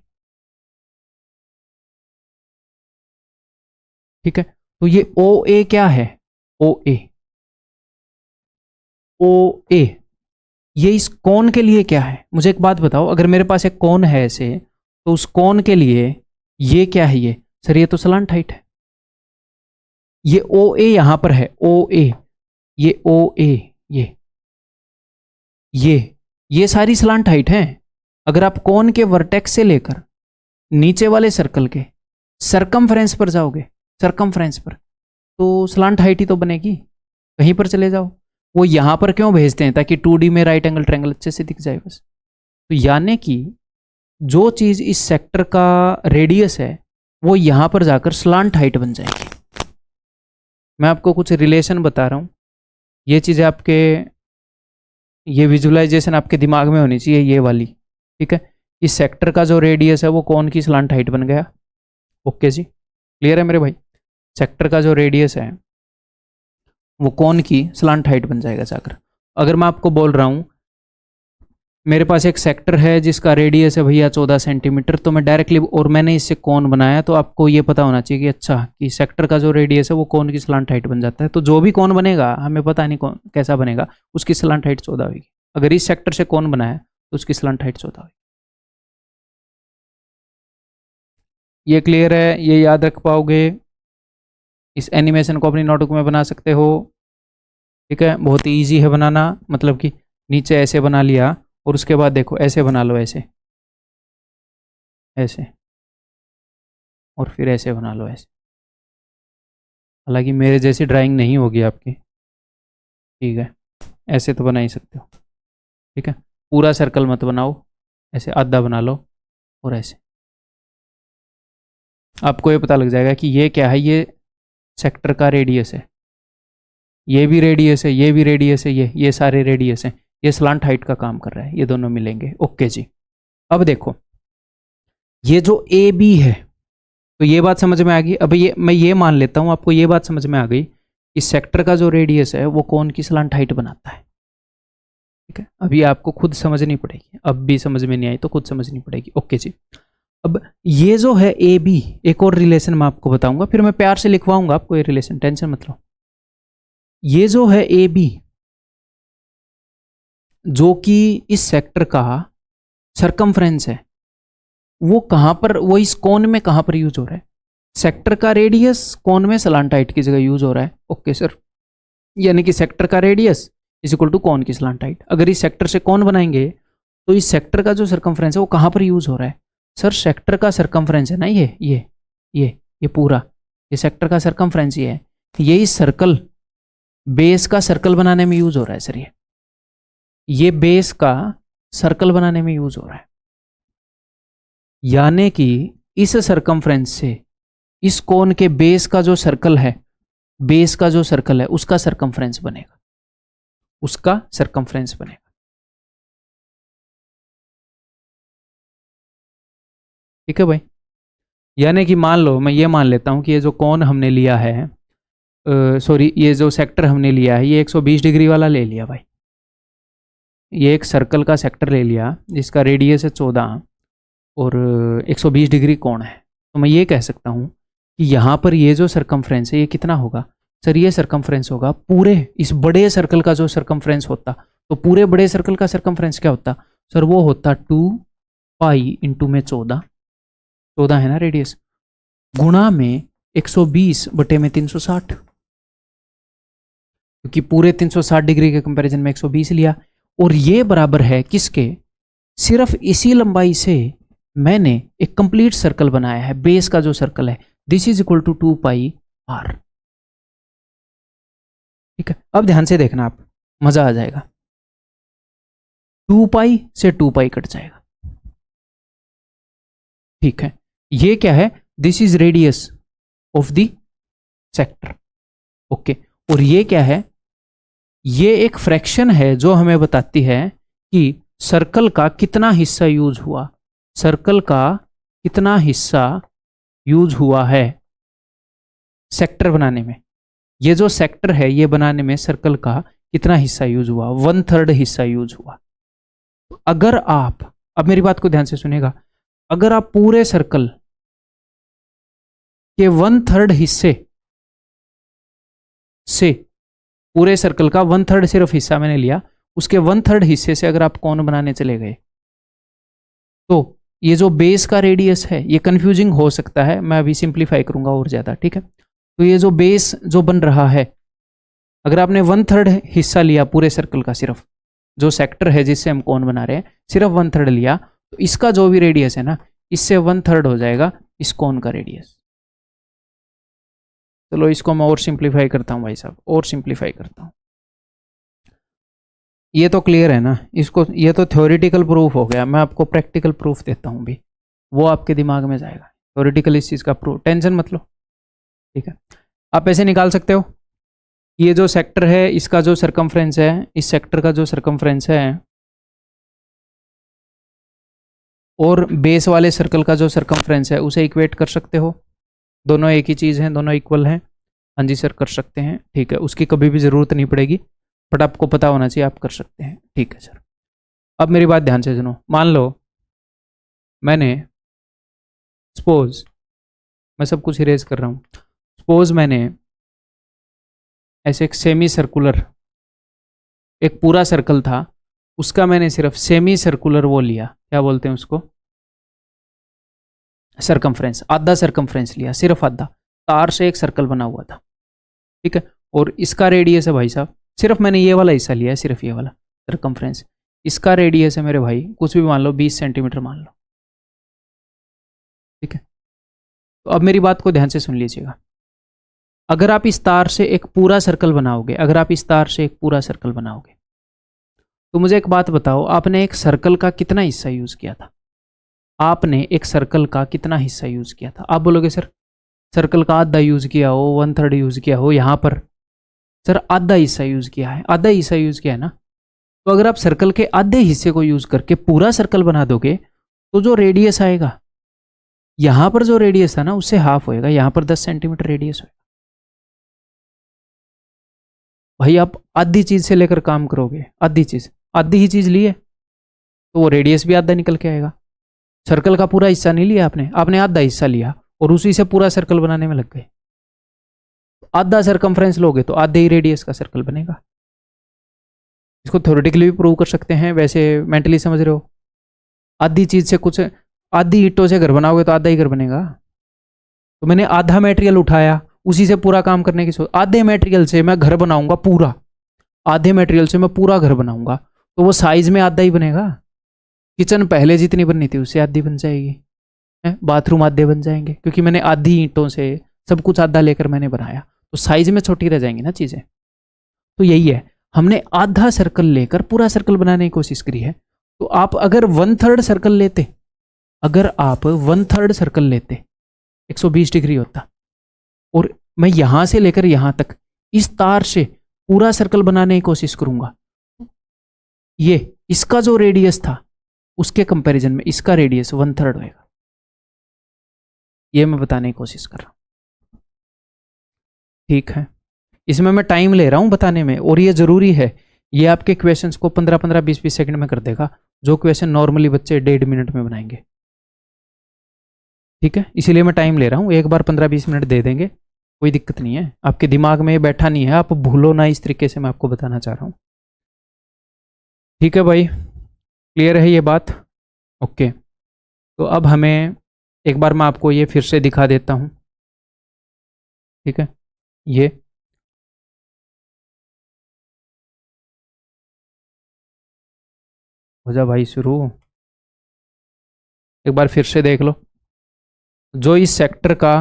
ठीक है, तो ये ओ ए क्या है, ओ ए, ओ ए, ये इस कोण के लिए क्या है, मुझे एक बात बताओ, अगर मेरे पास एक कोण है ऐसे, तो उस कोण के लिए ये क्या है, ये सर ये तो स्लांट हाइट है। ये ओ ए यहां पर है, ओ ए, ये ओ ए, ये सारी स्लांट हाइट है। अगर आप कोण के वर्टेक्स से लेकर नीचे वाले सर्कल के सरकमफ्रेंस पर जाओगे, सरकमफ्रेंस पर, तो स्लांट हाइट ही तो बनेगी। कहीं पर चले जाओ, वो यहां पर क्यों भेजते हैं, ताकि 2D में राइट एंगल ट्रायंगल अच्छे से दिख जाए बस। तो यानी कि जो चीज इस सेक्टर का रेडियस है वो यहां पर जाकर स्लांट हाइट बन जाएगी। मैं आपको कुछ रिलेशन बता रहा हूं, ये चीजें आपके, ये विजुअलाइजेशन आपके दिमाग में होनी चाहिए, ये वाली। ठीक है, इस सेक्टर का जो रेडियस है वो कौन की स्लांट हाइट बन गया। ओके जी, क्लियर है मेरे भाई, सेक्टर का जो रेडियस है वो कौन की स्लांट हाइट बन जाएगा जाकर। अगर मैं आपको बोल रहा हूं मेरे पास एक सेक्टर है जिसका रेडियस है भैया 14 सेंटीमीटर, तो मैं डायरेक्टली, और मैंने इससे कोन बनाया, तो आपको ये पता होना चाहिए कि अच्छा कि सेक्टर का जो रेडियस है वो कोन की स्लांट हाइट बन जाता है। तो जो भी कोन बनेगा, हमें पता नहीं कौन कैसा बनेगा, उसकी स्लांट हाइट 14 होगी। अगर इस सेक्टर से कोन बनाया तो उसकी स्लांट हाइट 14 होगी। ये क्लियर है? ये याद रख पाओगे? इस एनिमेशन को अपनी नोटबुक में बना सकते हो। ठीक है, बहुत ही ईजी है बनाना, मतलब कि नीचे ऐसे बना लिया और उसके बाद देखो ऐसे बना लो, ऐसे ऐसे, और फिर ऐसे बना लो, ऐसे। हालांकि मेरे जैसी ड्राइंग नहीं होगी आपकी, ठीक है, ऐसे तो बना ही सकते हो। ठीक है, पूरा सर्कल मत बनाओ, ऐसे आधा बना लो और ऐसे। आपको ये पता लग जाएगा कि ये क्या है, ये सेक्टर का रेडियस है, ये भी रेडियस है, ये भी रेडियस है, ये सारे रेडियस हैं। ये स्लांट हाइट का काम कर रहा है, ये दोनों मिलेंगे। ओके जी। अब देखो ये जो ए बी है, तो ये बात समझ में आ गई। अब ये मैं ये मान लेता हूं, आपको ये बात समझ में आ गई कि सेक्टर का जो रेडियस है वो कोन की स्लांट हाइट बनाता है। ठीक है, अभी आपको खुद समझनी पड़ेगी, अब भी समझ में नहीं आई तो खुद समझनी पड़ेगी। ओके जी। अब ये जो है ए बी, एक और रिलेशन मैं आपको बताऊंगा, फिर मैं प्यार से लिखवाऊंगा आपको ये रिलेशन, टेंशन मत लो। ये जो है ए बी, जो कि इस सेक्टर का सरकमफ्रेंस है, वो कहां पर, वो इस कोन में कहां पर यूज हो रहा है? सेक्टर का रेडियस कोन में स्लांट हाइट की जगह यूज हो रहा है। ओके सर, यानी कि सेक्टर का रेडियस इज इक्वल टू कोन की स्लांट हाइट। अगर इस सेक्टर से कोन बनाएंगे तो इस सेक्टर का जो सरकमफ्रेंस है वो कहां पर यूज हो रहा है? सर सेक्टर का सरकमफ्रेंस है ना, ये पूरा, ये सेक्टर का सरकमफ्रेंस ये है, ये इस सर्कल बेस का सर्कल बनाने में यूज हो रहा है सर। ये बेस का सर्कल बनाने में यूज हो रहा है, यानी कि इस सरकमफ्रेंस से इस कोन के बेस का जो सर्कल है, बेस का जो सर्कल है उसका सरकमफ्रेंस बनेगा, उसका सरकमफ्रेंस बनेगा। ठीक है भाई, यानी कि मान लो, मैं ये मान लेता हूं कि ये जो कोन हमने लिया है, सॉरी, ये जो सेक्टर हमने लिया है ये 120 डिग्री वाला ले लिया भाई। ये एक सर्कल का सेक्टर ले लिया जिसका रेडियस है 14 और 120 डिग्री कोण है। तो मैं ये कह सकता हूँ कि यहाँ पर ये जो सरकमफ्रेंस है ये कितना होगा? सर ये सरकमफ्रेंस होगा पूरे इस बड़े सर्कल का जो सरकमफ्रेंस होता, तो पूरे बड़े सर्कल का सरकमफ्रेंस क्या होता सर? वो होता 2 पाई इंटू में 14 है ना रेडियस, गुणा में 120 बटे में 360, क्योंकि पूरे 360 डिग्री के कंपैरिजन में 120 लिया। और ये बराबर है किसके? सिर्फ इसी लंबाई से मैंने एक कंप्लीट सर्कल बनाया है, बेस का जो सर्कल है, this is equal to 2 pi r. ठीक है, अब ध्यान से देखना, आप मजा आ जाएगा। 2 पाई से 2 पाई कट जाएगा। ठीक है, ये क्या है? This is radius of the sector. Okay, और ये क्या है? ये एक फ्रैक्शन है जो हमें बताती है कि सर्कल का कितना हिस्सा यूज हुआ, सर्कल का कितना हिस्सा यूज हुआ है सेक्टर बनाने में। ये जो सेक्टर है ये बनाने में सर्कल का कितना हिस्सा यूज हुआ? 1/3 हिस्सा यूज हुआ। अगर आप, अब मेरी बात को ध्यान से सुनेगा, अगर आप पूरे सर्कल के 1/3 हिस्से से, पूरे सर्कल का 1/3 सिर्फ हिस्सा मैंने लिया, उसके 1/3 हिस्से से अगर आप कोण बनाने चले गए, तो ये जो बेस का रेडियस है ये कंफ्यूजिंग हो सकता है, मैं अभी सिंप्लीफाई करूंगा और ज्यादा। ठीक है, तो ये जो बेस जो बन रहा है, अगर आपने 1/3 हिस्सा लिया पूरे सर्कल का, सिर्फ जो सेक्टर है जिससे हम कोण बना रहे हैं सिर्फ 1/3 लिया, तो इसका जो भी रेडियस है ना, इससे 1/3 हो जाएगा इस कोण का रेडियस। चलो इसको मैं और सिंप्लीफाई करता हूँ भाई साहब, और सिंप्लीफाई करता हूँ। ये तो क्लियर है ना इसको, ये तो थ्योरेटिकल प्रूफ हो गया, मैं आपको प्रैक्टिकल प्रूफ देता हूँ भी, वो आपके दिमाग में जाएगा। थ्योरेटिकल इस चीज़ का प्रूफ, टेंशन मत लो। ठीक है, आप ऐसे निकाल सकते हो, ये जो सेक्टर है इसका जो सरकमफ्रेंस है, इस सेक्टर का जो सरकमफ्रेंस है, और बेस वाले सर्कल का जो सरकमफ्रेंस है उसे इक्वेट कर सकते हो। दोनों एक ही चीज़ हैं, दोनों इक्वल हैं। हाँ जी सर कर सकते हैं, ठीक है, उसकी कभी भी ज़रूरत नहीं पड़ेगी, बट आपको पता होना चाहिए आप कर सकते हैं। ठीक है सर, अब मेरी बात ध्यान से सुनो। मान लो मैंने सपोज, मैं सब कुछ इरेज कर रहा हूँ, सपोज मैंने ऐसे एक सेमी सर्कुलर, एक पूरा सर्कल था, उसका मैंने सिर्फ सेमी सर्कुलर वो लिया, क्या बोलते हैं उसको, सरकमफ्रेंस, आधा सरकमफ्रेंस लिया, सिर्फ आधा, तार से एक सर्कल बना हुआ था, ठीक है। और इसका रेडियस है भाई साहब, सिर्फ मैंने ये वाला हिस्सा लिया है, सिर्फ ये वाला सरकमफ्रेंस, इसका रेडियस है मेरे भाई कुछ भी मान लो 20 सेंटीमीटर मान लो, ठीक है। तो अब मेरी बात को ध्यान से सुन लीजिएगा। अगर आप इस तार से एक पूरा सर्कल बनाओगे, अगर आप इस तार से एक पूरा सर्कल बनाओगे, तो मुझे एक बात बताओ, आपने एक सर्कल का कितना हिस्सा यूज किया था? आपने एक सर्कल का कितना हिस्सा यूज किया था? आप बोलोगे सर सर्कल का आधा यूज किया हो, 1/3 यूज किया हो, यहां पर सर आधा हिस्सा यूज किया है, आधा हिस्सा यूज किया है ना। तो अगर आप सर्कल के आधे हिस्से को यूज करके पूरा सर्कल बना दोगे, तो जो रेडियस आएगा, यहां पर जो रेडियस था ना उससे हाफ होएगा, यहां पर 10 सेंटीमीटर रेडियस होएगा। भाई आप आधी चीज से लेकर काम करोगे, आधी चीज, आधी ही चीज ली है, तो वो रेडियस भी आधा निकल के आएगा। सर्कल का पूरा हिस्सा नहीं लिया आपने, आपने आधा हिस्सा लिया और उसी से पूरा सर्कल बनाने में लग गए। आधा सर्कमफ्रेंस लोगे तो आधे ही रेडियस का सर्कल बनेगा। इसको थ्योरेटिकली भी प्रूव कर सकते हैं, वैसे मेंटली समझ रहे हो। आधी चीज से कुछ, आधी ईंटों से घर बनाओगे तो आधा ही घर बनेगा। तो मैंने आधा मटेरियल उठाया, उसी से पूरा काम करने की सोच, आधे मटेरियल से मैं घर बनाऊंगा पूरा, आधे मटेरियल से मैं पूरा घर बनाऊंगा, तो वो साइज में आधा ही बनेगा। किचन पहले जितनी बननी थी उससे आधी बन जाएगी, बाथरूम आधे बन जाएंगे, क्योंकि मैंने आधी ईंटों से सब कुछ आधा लेकर मैंने बनाया, तो साइज में छोटी रह जाएंगी ना चीजें। तो यही है, हमने आधा सर्कल लेकर पूरा सर्कल बनाने की कोशिश करी है। तो आप अगर 1/3 सर्कल लेते, अगर आप 1/3 सर्कल लेते, 120 डिग्री होता, और मैं यहां से लेकर यहां तक इस तार से पूरा सर्कल बनाने की कोशिश करूंगा, ये इसका जो रेडियस था उसके कंपैरिजन में इसका रेडियस 1/3 होएगा। ये मैं बताने की कोशिश कर रहा हूं, ठीक है। इसमें मैं टाइम ले रहा हूं बताने में, और ये जरूरी है, ये आपके क्वेश्चंस को 15-15, 20-20 सेकंड में कर देगा, जो क्वेश्चन नॉर्मली बच्चे 1.5 मिनट में बनाएंगे, ठीक है। इसीलिए मैं टाइम ले रहा हूं, एक बार 15-20 मिनट दे देंगे, कोई दिक्कत नहीं है, आपके दिमाग में ये बैठा नहीं है, आप भूलो ना, इस तरीके से मैं आपको बताना चाह रहा हूं, ठीक है भाई। क्लियर है ये बात? ओके। तो अब हमें एक बार मैं आपको ये फिर से दिखा देता हूं, ठीक है। ये हो जा भाई शुरू, एक बार फिर से देख लो। जो इस सेक्टर का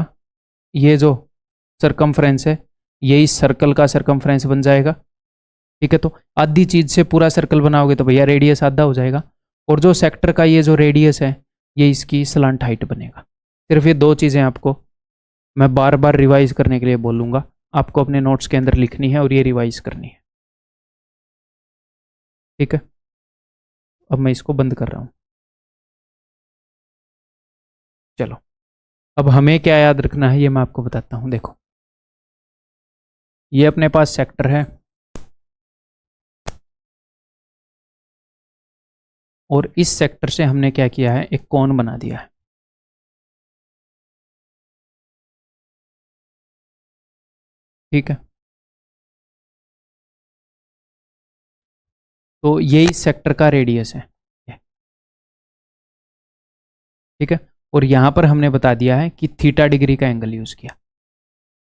ये जो सरकमफ्रेंस है, ये इस सर्कल का सरकमफ्रेंस बन जाएगा, ठीक है। तो आधी चीज से पूरा सर्कल बनाओगे तो भैया रेडियस आधा हो जाएगा, और जो सेक्टर का ये जो रेडियस है ये इसकी स्लांट हाइट बनेगा। सिर्फ ये दो चीज़ें आपको मैं बार बार रिवाइज करने के लिए बोलूँगा, आपको अपने नोट्स के अंदर लिखनी है और ये रिवाइज करनी है, ठीक है। अब मैं इसको बंद कर रहा हूँ। चलो, अब हमें क्या याद रखना है ये मैं आपको बताता हूँ। देखो, ये अपने पास सेक्टर है, और इस सेक्टर से हमने क्या किया है, एक कोन बना दिया है, ठीक है। तो ये इस सेक्टर का रेडियस है, ठीक है। और यहां पर हमने बता दिया है कि थीटा डिग्री का एंगल यूज किया,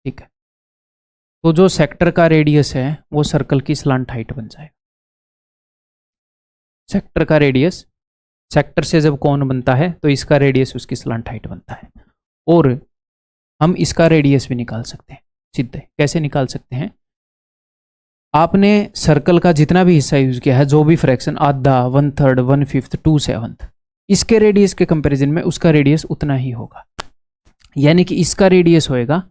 ठीक है। तो जो सेक्टर का रेडियस है वो सर्कल की स्लांट हाइट बन जाएगा। सेक्टर का रेडियस, सेक्टर से जब कोन बनता है तो इसका रेडियस उसकी स्लांट हाइट बनता है, और हम इसका रेडियस भी निकाल सकते हैं सीधे। कैसे निकाल सकते हैं? आपने सर्कल का जितना भी हिस्सा यूज किया है, जो भी फ्रैक्शन, आधा, 1/3, 1/5, 2/7, इसके रेडियस के कंपैरिजन में उसका रेडियस उतना ही होगा। यानी कि इसका रेडियस होएगा,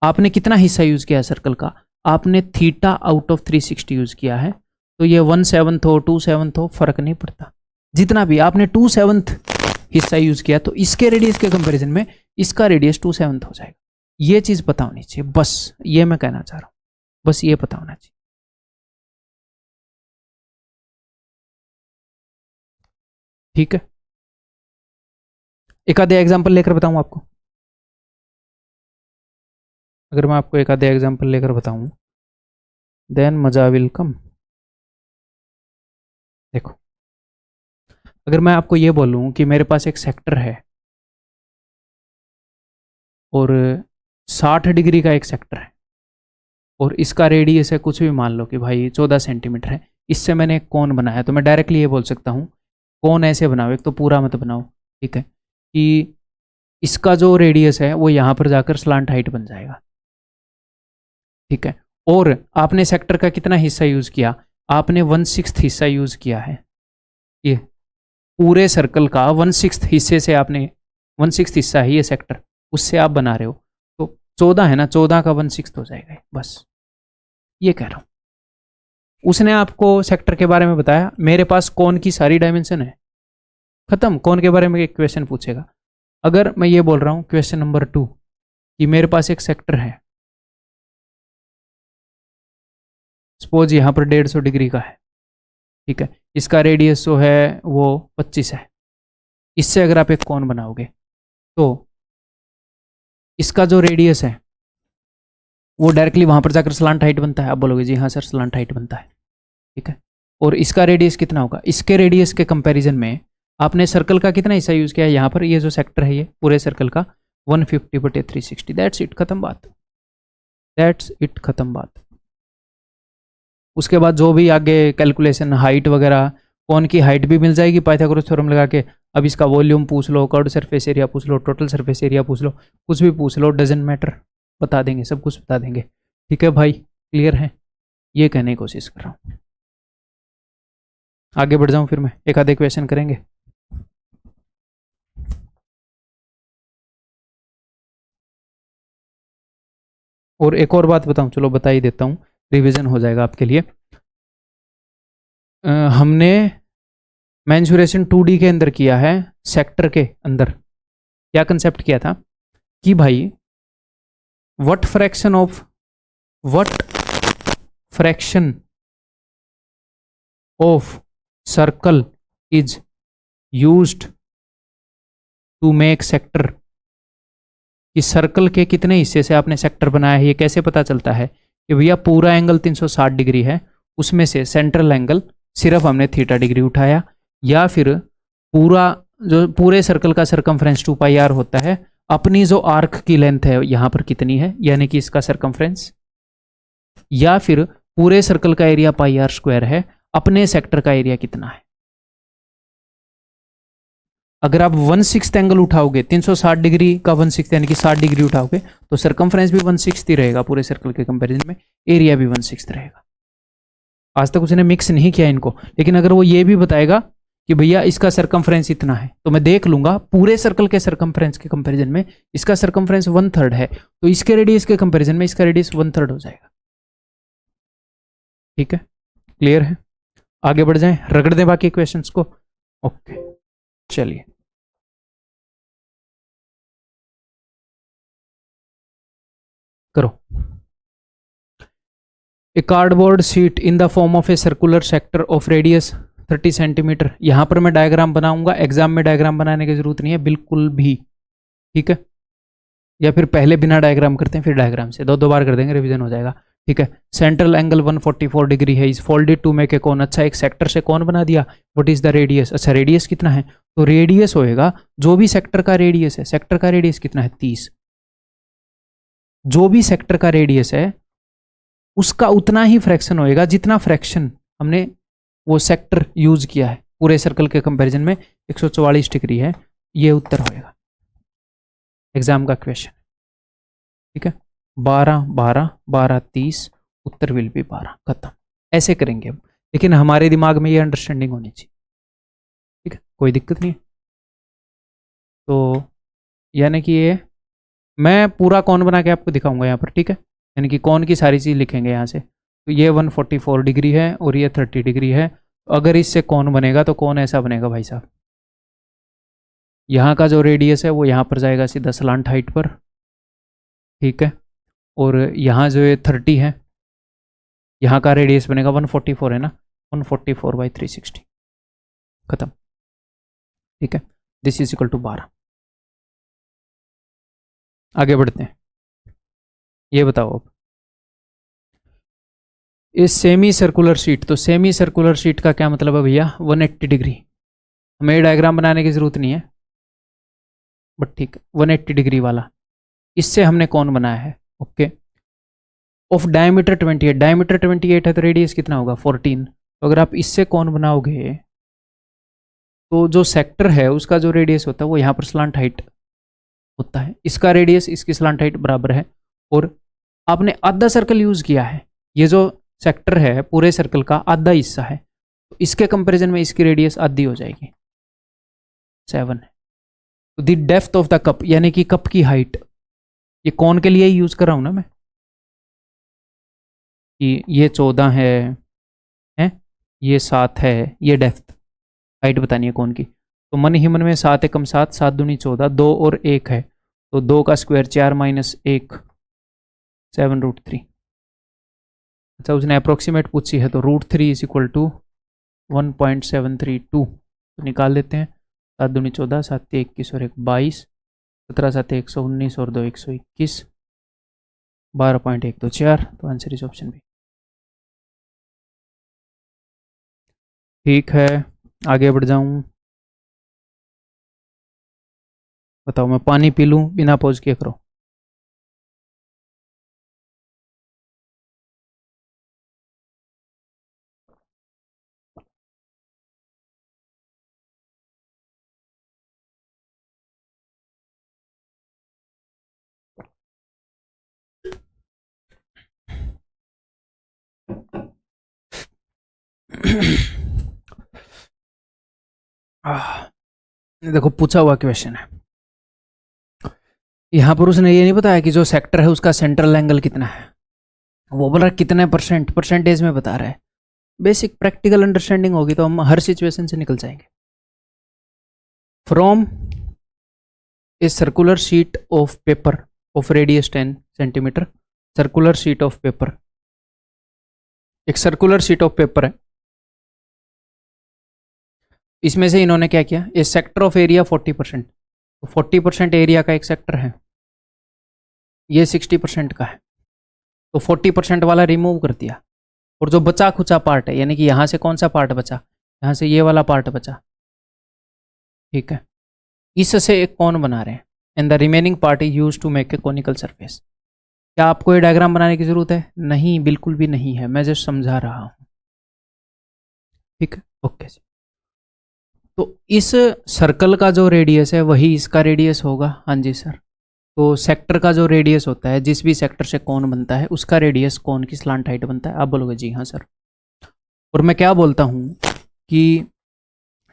आपने कितना हिस्सा यूज किया है सर्कल का, आपने थीटा आउट ऑफ 360 यूज किया है, तो ये 1/7 हो, 2/7 हो, फर्क नहीं पड़ता। जितना भी आपने 2/7 हिस्सा यूज किया, तो इसके रेडियस के कंपैरिजन में इसका रेडियस 2/7 हो जाएगा। ये चीज पता होनी चाहिए, बस ये मैं कहना चाह रहा हूं, बस ये पता होना चाहिए। ठीक है, एक आधे एग्जाम्पल लेकर बताऊं आपको, अगर मैं आपको एक आधे एग्जाम्पल लेकर बताऊं देन मजा विल कम। देखो, अगर मैं आपको ये बोलूं कि मेरे पास एक सेक्टर है और 60 डिग्री का एक सेक्टर है और इसका रेडियस है कुछ भी, मान लो कि भाई 14 सेंटीमीटर है, इससे मैंने एक कोन बनाया, तो मैं डायरेक्टली ये बोल सकता हूँ कोन ऐसे बनाओ, एक तो पूरा मत बनाओ, ठीक है, कि इसका जो रेडियस है वो यहाँ पर जाकर स्लांट हाइट बन जाएगा, ठीक है। और आपने सेक्टर का कितना हिस्सा यूज किया, आपने 1/6 हिस्सा यूज किया है, ये पूरे सर्कल का 1/6 हिस्से से आपने 1/6 हिस्सा है ये सेक्टर, उससे आप बना रहे हो, तो 14 है ना, 14 का 1/6 हो जाएगा, बस ये कह रहा हूं। उसने आपको सेक्टर के बारे में बताया, मेरे पास कोन की सारी डायमेंशन है, खत्म, कोन के बारे में एक क्वेश्चन पूछेगा। अगर मैं ये बोल रहा हूं क्वेश्चन नंबर 2 कि मेरे पास एक सेक्टर है, सपोज यहां पर 150 डिग्री का है, ठीक है, इसका रेडियस जो है वो 25 है, इससे अगर आप एक कोन बनाओगे तो इसका जो रेडियस है वो डायरेक्टली वहां पर जाकर स्लांट हाइट बनता है, आप बोलोगे जी हाँ सर स्लांट हाइट बनता है, ठीक है। और इसका रेडियस कितना होगा, इसके रेडियस के कंपैरिजन में आपने सर्कल का कितना हिस्सा यूज किया है, यहाँ पर ये जो सेक्टर है ये पूरे सर्कल का 150/360, दैट्स इट, खत्म बात, दैट्स इट, खत्म बात। उसके बाद जो भी आगे कैलकुलेशन हाइट वगैरह, कौन की हाइट भी मिल जाएगी पाइथागोरस थ्योरम लगा के, अब इसका वॉल्यूम पूछ लो, कर्व्ड सरफेस एरिया पूछ लो, टोटल सरफेस एरिया पूछ लो, कुछ भी पूछ लो, डजंट मैटर, बता देंगे, सब कुछ बता देंगे, ठीक है भाई, क्लियर है, ये कहने की कोशिश कर रहा हूँ। आगे बढ़ जाऊँ फिर मैं, एक आधे क्वेश्चन करेंगे। और एक और बात बताऊं, चलो बता ही देता हूँ, रिवीजन हो जाएगा आपके लिए। हमने मेंसुरेशन 2D के अंदर किया है, सेक्टर के अंदर क्या कंसेप्ट किया था कि भाई what fraction of circle is used to make sector, कि सर्कल के कितने हिस्से से आपने सेक्टर बनाया है, ये कैसे पता चलता है कि भैया पूरा एंगल 360 डिग्री है, उसमें से सेंट्रल एंगल सिर्फ हमने थीटा डिग्री उठाया, या फिर पूरा जो पूरे सर्कल का सरकमफ्रेंस 2πr होता है, अपनी जो आर्क की लेंथ है यहाँ पर कितनी है, यानी कि इसका सरकमफ्रेंस, या फिर पूरे सर्कल का एरिया πr² है, अपने सेक्टर का एरिया कितना है। अगर आप 1/6 एंगल उठाओगे, 360 डिग्री का 1/6 यानी कि 60 डिग्री उठाओगे, तो सरकमफ्रेंस भी 1/6 ही रहेगा पूरे सर्कल के कंपैरिजन में, एरिया भी 1/6 रहेगा। आज तक उसने मिक्स नहीं किया इनको, लेकिन अगर वो ये भी बताएगा कि भैया इसका सरकमफ्रेंस इतना है, तो मैं देख लूंगा पूरे सर्कल के सरकमफ्रेंस के कंपैरिजन में इसका सरकमफ्रेंस 1/3 है, तो इसके रेडियस के कंपैरिजन में इसका रेडियस 1/3 हो जाएगा, ठीक है, क्लियर है। आगे बढ़ जाएं, रगड़ दें बाकी क्वेश्चंस को, ओके चलिए। करो, a cardboard sheet in the form of a circular sector of radius 30 centimetre, यहां पर मैं डायग्राम बनाऊंगा, एग्जाम में डायग्राम बनाने की जरूरत नहीं है बिल्कुल भी, ठीक है, या फिर पहले बिना डायग्राम करते हैं फिर डायग्राम से, दो बार कर देंगे, रिवीजन हो जाएगा, ठीक है। सेंट्रल एंगल 144 डिग्री है, इस फोल्डेड टू मेक ए कोन, अच्छा एक सेक्टर से कोन बना दिया, व्हाट इज द रेडियस, अच्छा रेडियस कितना है, तो रेडियस होएगा जो भी सेक्टर का रेडियस है, सेक्टर का रेडियस कितना है 30, जो भी सेक्टर का रेडियस है उसका उतना ही फ्रैक्शन होएगा जितना फ्रैक्शन हमने वो सेक्टर यूज किया है, पूरे सर्कल के कंपैरिजन में 144 डिग्री है, ये उत्तर होएगा एग्जाम का क्वेश्चन, ठीक है। 12 12 12 30, उत्तर विल बी 12, खत्म, ऐसे करेंगे हम, लेकिन हमारे दिमाग में ये अंडरस्टैंडिंग होनी चाहिए, ठीक है, कोई दिक्कत नहीं है। तो यानी कि ये मैं पूरा कौन बना के आपको दिखाऊंगा यहाँ पर, ठीक है, यानी कि कौन की सारी चीज़ लिखेंगे यहाँ से, तो ये 144 डिग्री है और ये 30 डिग्री है, तो अगर इससे कौन बनेगा तो कौन ऐसा बनेगा भाई साहब, यहाँ का जो रेडियस है वो यहाँ पर जाएगा सीधा स्लांट हाइट पर, ठीक है, और यहाँ जो ये 30 है, यहाँ का रेडियस बनेगा 144 है ना, 144/360, खत्म। ठीक है, दिस इज इक्वल टू 12। आगे बढ़ते हैं, ये बताओ अब इस सेमी सर्कुलर शीट, तो सेमी सर्कुलर शीट का क्या मतलब है भैया, 180 डिग्री। हमें डायग्राम बनाने की जरूरत नहीं है, बट ठीक है 180 डिग्री वाला, इससे हमने कौन बनाया है। ओके, ऑफ डायमीटर 28, डायमीटर 28 है तो रेडियस कितना होगा 14। तो अगर आप इससे कौन बनाओगे तो जो सेक्टर है उसका जो रेडियस होता है वो यहाँ पर स्लांट हाइट होता है, इसका रेडियस इसकी स्लांट हाइट बराबर है। और आपने आधा सर्कल यूज किया है, ये जो सेक्टर है पूरे सर्कल का आधा हिस्सा है, तो इसके कंपैरिजन में इसकी रेडियस आधी हो जाएगी 7 है। तो the depth of the cup, यानी कि कप की हाइट, ये कौन के लिए यूज कर रहा हूं ना मैं, कि ये 14 है ये 7 है, ये डेप्थ हाइट बतानी है कौन की। तो मन ही मन में 7 एकम 7, 7 दूनी 14, 2 और 1 है तो 2 का स्क्वायर 4 माइनस 1 7√3। अच्छा, उसने अप्रोक्सीमेट पूछी है तो √3 इज इक्वल टू 1.732, तो निकाल देते हैं। 7 दूनी 14, 7 21 और 1 22, 17 7 119 और 2 121, 12.124, तो आंसर इज ऑप्शन बी। ठीक है, आगे बढ़ जाऊं, बताओ मैं पानी पी लूं बिना पॉज किए, करो। देखो पूछा हुआ क्वेश्चन है, यहाँ पर उसने ये नहीं बताया कि जो सेक्टर है उसका सेंट्रल एंगल कितना है, वो बोल रहा है कितने परसेंटेज में बता रहा है। बेसिक प्रैक्टिकल अंडरस्टैंडिंग होगी तो हम हर सिचुएशन से निकल जाएंगे। From a circular sheet of paper of radius 10 centimetre, circular sheet of paper, एक सर्कुलर शीट ऑफ पेपर है, इसमें से इन्होंने क्या किया, ए सेक्टर ऑफ एरिया 40%, तो 40% एरिया का एक सेक्टर है, ये 60% का है, तो 40% वाला रिमूव कर दिया, और जो बचा खुचा पार्ट है, यानी कि यहाँ से कौन सा पार्ट बचा, यहाँ से ये वाला पार्ट बचा, ठीक है, इससे एक कौन बना रहे हैं, and the remaining part is use to make a conical surface. क्या आपको ये डायग्राम बनाने की जरूरत है? नहीं, बिल्कुल भी नहीं है, मैं जस्ट समझा रहा हूँ, ठीक है, ओके। तो इस सर्कल का जो रेडियस है वही इसका रेडियस होगा, हाँ जी सर। तो सेक्टर का जो रेडियस होता है, जिस भी सेक्टर से कौन बनता है उसका रेडियस कौन की स्लांट हाइट बनता है। आप बोलोगे जी हाँ सर। और मैं क्या बोलता हूँ कि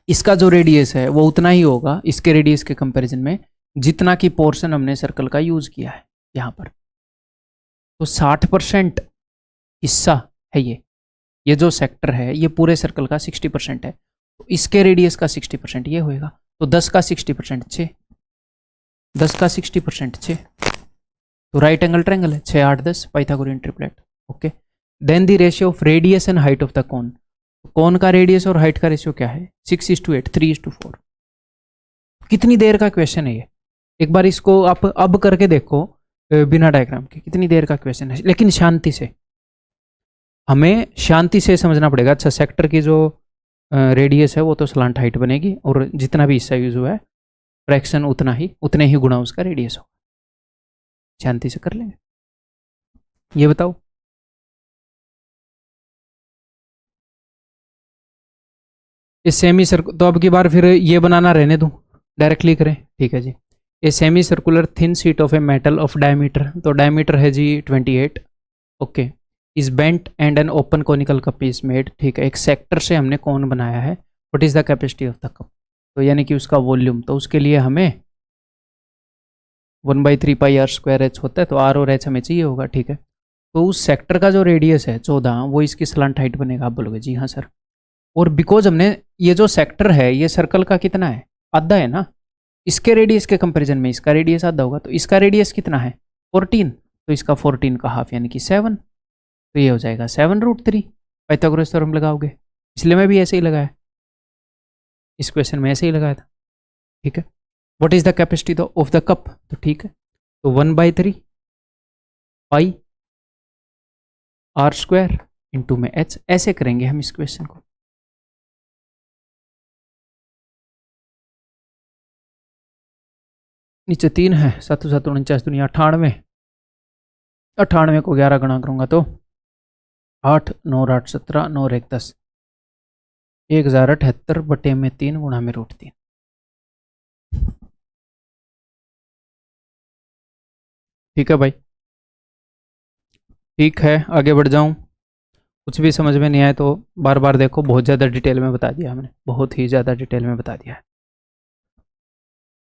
इसका जो रेडियस है वो उतना ही होगा इसके रेडियस के कंपैरिजन में जितना की पोर्शन हमने सर्कल का यूज किया है यहाँ पर। तो 60% हिस्सा है ये जो सेक्टर है ये पूरे सर्कल का 60% है, तो इसके रेडियस का 60% ये होएगा। तो 10 का 60% 6, 10 का 60% 6, तो राइट एंगल ट्रायंगल है, 6 8 10 Pythagorean triplet. Okay, then the ratio of radius and height of the cone, cone का रेडियस और हाइट का रेशियो क्या है, 6:8 3:4। कितनी देर का क्वेश्चन है ये, एक बार इसको आप अब करके देखो बिना डायग्राम के, कितनी देर का क्वेश्चन है, लेकिन शांति से, हमें शांति से समझना पड़ेगा। अच्छा, सेक्टर की जो रेडियस है वो तो स्लांट हाइट बनेगी और जितना भी हिस्सा यूज हुआ है फ्रैक्शन उतने ही गुना उसका रेडियस हो। शांति से कर लेंगे। ये बताओ, इस सेमी सर्कुलर, तो अब की बार फिर ये बनाना रहने दूं, डायरेक्टली करें, ठीक है जी। A semi circular thin sheet of a metal of diameter, तो डायमीटर है जी 28, okay, is bent and an open conical cup is made, ठीक है। एक सेक्टर से हमने कौन बनाया है, what is the capacity of the cup, तो यानी कि उसका वॉल्यूम, तो उसके लिए हमें 1/3 पाई आर स्क्वायर एच होता है, तो आर और एच हमें चाहिए होगा, ठीक है। तो उस सेक्टर का जो रेडियस है 14, वो इसकी स्लांट हाइट बनेगा। आप बोलोगे जी हाँ सर। और बिकॉज हमने ये जो सेक्टर है ये सर्कल का कितना है, आधा है ना, इसके रेडियस के कंपैरिजन में इसका रेडियस आधा होगा, तो इसका रेडियस कितना है 14, तो इसका 14 का हाफ यानी कि 7, तो ये हो जाएगा 7√3। पाइथागोरस थ्योरम लगाओगे, इसलिए मैं भी ऐसे ही लगाया, इस क्वेश्चन में ऐसे ही लगाया था। ठीक है। What is the capacity of the cup, तो ठीक है, तो 1/3 पाई r² इंटू में h, ऐसे करेंगे हम इस क्वेश्चन को। नीचे 3 है, 7 7 49 दुनिया 98, 98 को 11 गुणा करूंगा तो 8 9 8 17 9 1 10, 1078 बटे में 3 गुणा में √3। ठीक है भाई, ठीक है, आगे बढ़ जाऊं। कुछ भी समझ में नहीं आए तो बार बार देखो, बहुत ज़्यादा डिटेल में बता दिया हमने, बहुत ही ज़्यादा डिटेल में बता दिया है।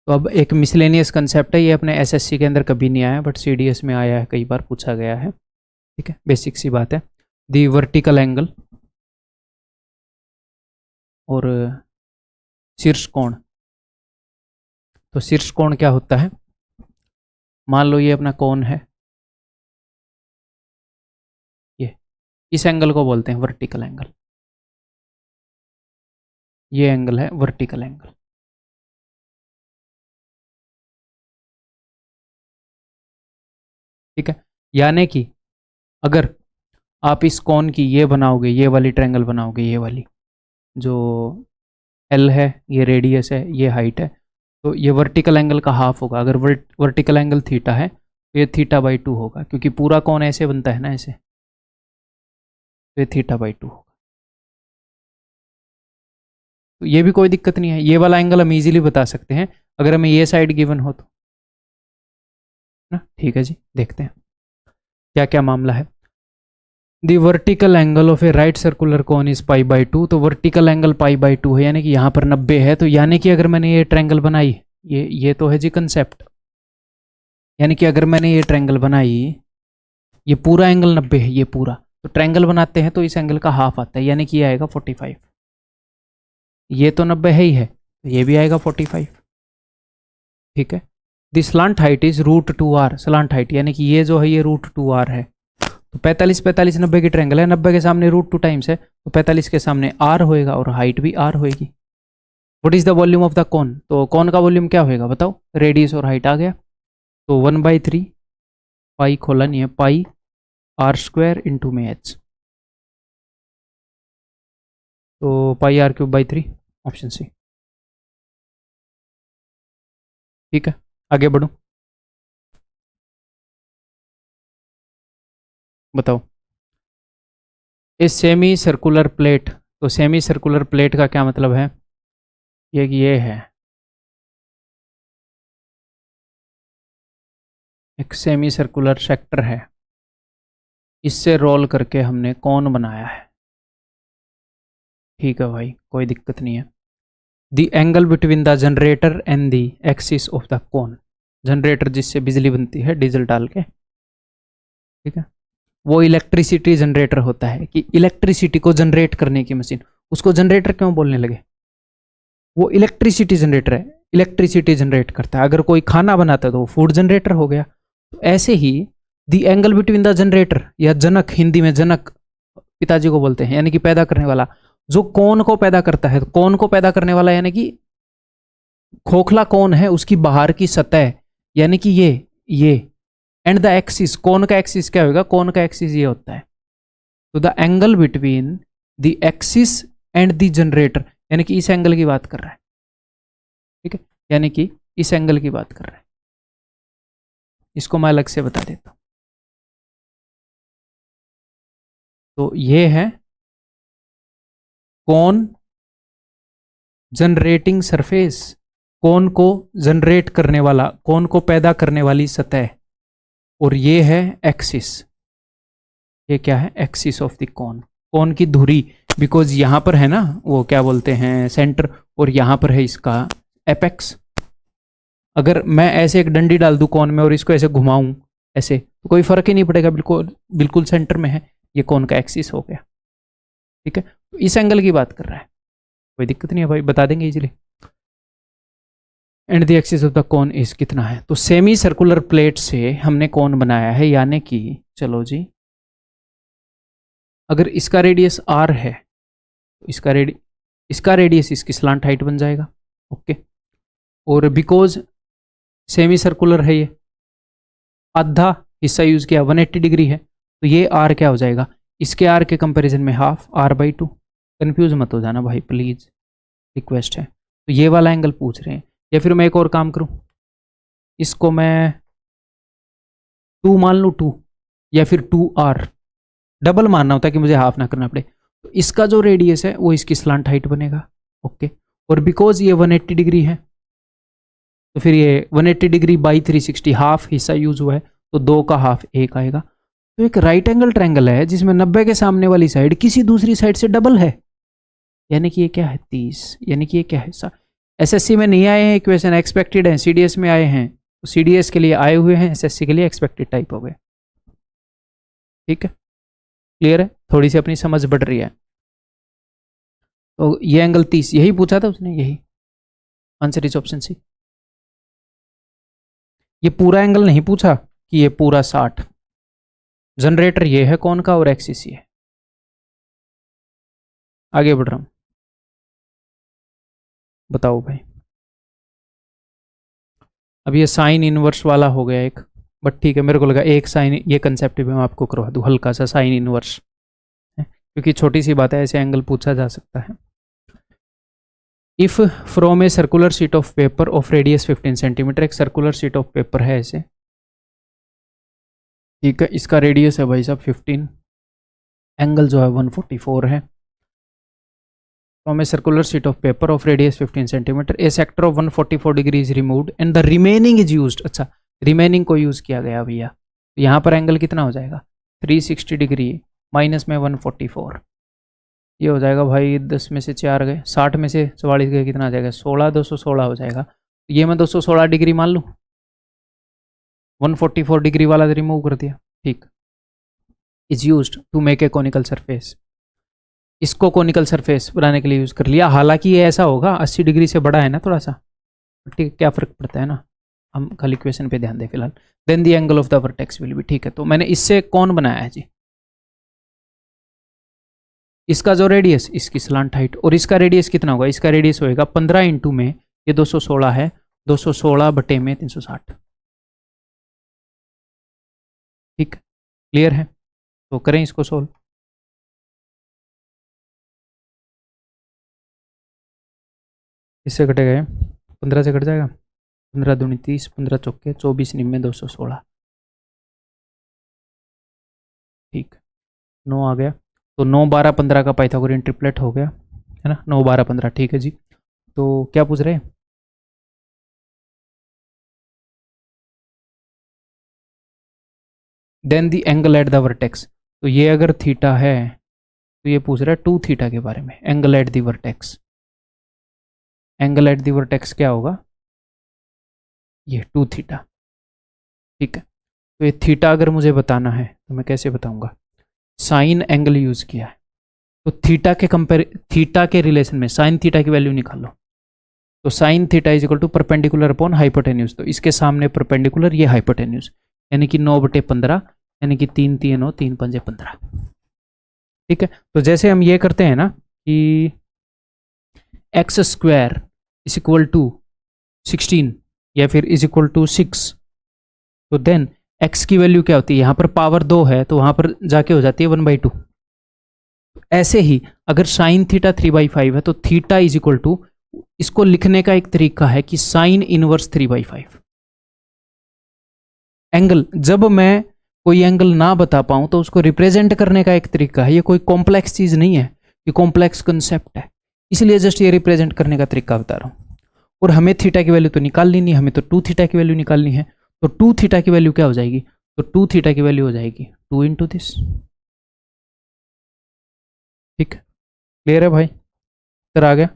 तो अब एक मिसलेनियस कंसेप्ट है, ये अपने एसएससी के अंदर कभी नहीं आया, बट सीडीएस में आया है, कई बार पूछा गया है। ठीक है, बेसिक सी बात है। दी वर्टिकल एंगल और शीर्ष कोण, तो शीर्ष कोण क्या होता है? मान लो ये अपना कोण है, ये इस एंगल को बोलते हैं वर्टिकल एंगल, ये एंगल है वर्टिकल एंगल। ठीक है, यानी कि अगर आप इस कोण की ये बनाओगे, ये वाली ट्रायंगल बनाओगे, ये वाली जो एल है, ये रेडियस है, ये हाइट है, तो ये वर्टिकल एंगल का हाफ होगा। अगर वर्टिकल एंगल थीटा है तो ये θ/2 होगा, क्योंकि पूरा कोण ऐसे बनता है ना, ऐसे, तो ये θ/2 होगा। तो ये भी कोई दिक्कत नहीं है, ये वाला एंगल हम इजीली बता सकते हैं अगर हमें ये साइड गिवन हो तो ना। ठीक है जी, देखते हैं क्या क्या मामला है। The vertical angle of a right circular cone is π/2, तो वर्टिकल एंगल π/2 है, यानी कि यहाँ पर 90 है। तो यानी कि अगर मैंने ये ट्रायंगल बनाई, ये तो है जी कंसेप्ट, यानी कि अगर मैंने ये ट्रायंगल बनाई, ये पूरा एंगल 90 है, ये पूरा, तो ट्रायंगल बनाते हैं तो इस एंगल का हाफ आता है, यानी कि ये आएगा 45। ये तो 90 है ही है, तो ये भी आएगा 45। ठीक है, the slant height is √2r, slant height यानी कि ये जो है ये √2r है। तो 45 45 90 की ट्रायंगल है, 90 के सामने √2 टाइम्स है, तो 45 के सामने r होएगा और हाइट भी r होएगी। What is the volume of the कोन, तो कोन का वॉल्यूम क्या होएगा बताओ, रेडियस और हाइट आ गया, तो 1/3 पाई खोला नहीं है, पाई r² इंटू में h, तो पाई r³/3, ऑप्शन सी। ठीक है, आगे बढ़ो, बताओ। ए सेमी सर्कुलर प्लेट, तो सेमी सर्कुलर प्लेट का क्या मतलब है? ये है एक सेमी सर्कुलर सेक्टर है, इससे रोल करके हमने कोन बनाया है। ठीक है भाई, कोई दिक्कत नहीं है। The angle between the generator and the axis of the cone, generator जिससे बिजली बनती है डीजल डाल के, ठीक है, वो इलेक्ट्रिसिटी जनरेटर होता है, कि इलेक्ट्रिसिटी को जनरेट करने की मशीन। उसको जनरेटर क्यों बोलने लगे? वो इलेक्ट्रिसिटी जनरेटर है, इलेक्ट्रिसिटी जनरेट करता है। अगर कोई खाना बनाता है तो वो फूड जनरेटर हो गया। तो ऐसे ही the angle between the generator, या जनक, हिंदी में जनक पिताजी को बोलते हैं, यानी कि पैदा करने वाला, जो कोन को पैदा करता है, तो कोन को पैदा करने वाला यानी कि खोखला कोन है, उसकी बाहर की सतह, यानी कि ये एंड द एक्सिस, कोन का एक्सिस क्या होगा? कोन का एक्सिस ये होता है। तो the angle between the axis and the generator, यानी कि इस एंगल की बात कर रहा है। ठीक है, यानी कि इस एंगल की बात कर रहा है। इसको मैं अलग से बता देता हूं। तो ये है कोन जनरेटिंग सरफेस, कोन को जनरेट करने वाला, कोन को पैदा करने वाली सतह, और ये है एक्सिस। ये क्या है? एक्सिस ऑफ द कोन, कोन की धुरी, बिकॉज यहां पर है ना वो क्या बोलते हैं सेंटर, और यहां पर है इसका एपेक्स। अगर मैं ऐसे एक डंडी डाल दूं कोन में और इसको ऐसे घुमाऊं ऐसे, तो कोई फर्क ही नहीं पड़ेगा, बिल्कुल बिल्कुल सेंटर में है, ये कोन का एक्सिस हो गया। ठीक है, तो इस एंगल की बात कर रहा है, कोई दिक्कत नहीं है भाई, बता देंगे easily. And the axis of the cone is कितना है? तो सेमी सर्कुलर प्लेट से हमने कोन बनाया है, यानी कि चलो जी, अगर इसका रेडियस r है तो इसका रेडियस इसकी स्लांट हाइट बन जाएगा। ओके, और बिकॉज सेमी सर्कुलर है, ये आधा हिस्सा यूज किया 180 डिग्री है, तो ये आर क्या हो जाएगा, इसके आर के कंपैरिजन में हाफ r/2। कंफ्यूज मत हो जाना भाई प्लीज, रिक्वेस्ट है। तो ये वाला एंगल पूछ रहे हैं। या फिर मैं एक और काम करूं, इसको मैं 2 मान लूँ, 2 या फिर 2r, डबल मानना होता है कि मुझे हाफ ना करना पड़े। तो इसका जो रेडियस है वो इसकी स्लांट हाइट बनेगा। ओके, और बिकॉज ये 180 डिग्री है, तो फिर ये 180 डिग्री बाई 360, हाफ हिस्सा यूज हुआ है, तो 2 का हाफ 1 आएगा। तो एक राइट एंगल ट्रायंगल है जिसमें 90 के सामने वाली साइड किसी दूसरी साइड से डबल है, यानी कि ये क्या है 30, यानी कि ये क्या है, एसएससी में नहीं आए हैं इक्वेशन, एक्सपेक्टेड है, सीडीएस में आए हैं, तो सीडीएस के लिए आए हुए हैं, एसएससी के लिए एक्सपेक्टेड टाइप हो गए। ठीक है, क्लियर है, थोड़ी सी अपनी समझ बढ़ रही है। तो ये एंगल 30, यही पूछा था उसने, यही आंसर इज ऑप्शन सी। ये पूरा एंगल नहीं पूछा कि ये पूरा 60, जनरेटर ये है कौन का और एक्सिस ये है। आगे बढ़ रहा हूं, बताओ भाई। अब ये साइन इनवर्स वाला हो गया एक, बट ठीक है, मेरे को लगा एक साइन, ये कंसेप्ट भी मैं आपको करवा दूं, हल्का सा साइन इनवर्स, क्योंकि छोटी सी बात है, ऐसे एंगल पूछा जा सकता है। If from a circular sheet of paper of radius 15 centimetre, एक सर्कुलर शीट ऑफ पेपर है ऐसे, ठीक है, इसका रेडियस है भाई साहब 15, एंगल जो है 144 है। From a circular sheet of paper of radius 15 centimetre, A sector of 144 degree is removed and the remaining is used. अच्छा, रिमेनिंग को यूज किया गया भैया, तो यहाँ पर एंगल कितना हो जाएगा 360 डिग्री माइनस में 144, ये हो जाएगा भाई 10 में से 4 गए, 60 में से 44 गए, कितना आ जाएगा 16, 216 हो जाएगा। तो ये मैं 216 डिग्री मान लूँ, 144 डिग्री वाला रिमूव कर दिया। ठीक, is used to make a conical surface, इसको कॉनिकल सरफेस बनाने के लिए यूज कर लिया। हालांकि ये ऐसा होगा 80 डिग्री से बड़ा है ना थोड़ा सा, ठीक है, क्या फर्क पड़ता है ना, हम खाली क्वेश्चन पे ध्यान दें फिलहाल। Then the angle of the vertex will be, ठीक है, तो मैंने इससे कौन बनाया है जी, इसका जो रेडियस, इसकी स्लांट हाइट, और इसका रेडियस कितना होगा, इसका रेडियस होएगा 15 इंटू में ये 216 है, 216 बटे में 360। ठीक, क्लियर है, तो करें इसको सोल्व। इससे कटेगा ये 15 से कट जाएगा, 15 दूनी 30, 15 चौके 24, निम्न 216। ठीक, 9 आ गया, तो 9 12 15 का पाइथागोरियन ट्रिपलेट हो गया, है ना, 9 12 15। ठीक है जी, तो क्या पूछ रहे हैं, then the angle at the vertex, तो ये अगर थीटा है तो ये पूछ रहा है 2 थीटा के बारे में, angle at the vertex, angle at the vertex क्या होगा, ये 2 थीटा। ठीक है, तो ये थीटा अगर मुझे बताना है तो मैं कैसे बताऊंगा, साइन एंगल यूज किया है, तो थीटा के रिलेशन में साइन थीटा की वैल्यू निकाल लो, तो sine theta is equal to perpendicular upon hypotenuse, तो इसके सामने परपेंडिकुलर, ये हाइपोटेन्यूज, यानी कि 9 बटे 15, यानी कि 3 3 9 3 5 15। ठीक है, तो जैसे हम ये करते हैं ना कि x square is equal to 16 या फिर इज इक्वल टू 6, तो देन एक्स की वैल्यू क्या होती है, यहाँ पर पावर 2 है तो वहाँ पर जाके हो जाती है 1/2। ऐसे ही अगर साइन थीटा 3/5 है तो थीटा इज इक्वल टू, इसको लिखने का एक तरीका है कि साइन इनवर्स 3/5। एंगल, जब मैं कोई एंगल ना बता पाऊं तो उसको रिप्रेजेंट करने का एक तरीका है, ये कोई कॉम्प्लेक्स चीज नहीं है, ये कॉम्प्लेक्स कंसेप्ट है, इसलिए जस्ट ये रिप्रेजेंट करने का तरीका बता रहा हूं। और हमें थीटा की वैल्यू तो निकालनी नहीं, हमें तो 2 थीटा की वैल्यू निकालनी है, तो 2 थीटा की वैल्यू क्या हो जाएगी, तो 2 थीटा की वैल्यू हो जाएगी 2 इंटू दिस। ठीक, क्लियर है भाई, सर आ गया।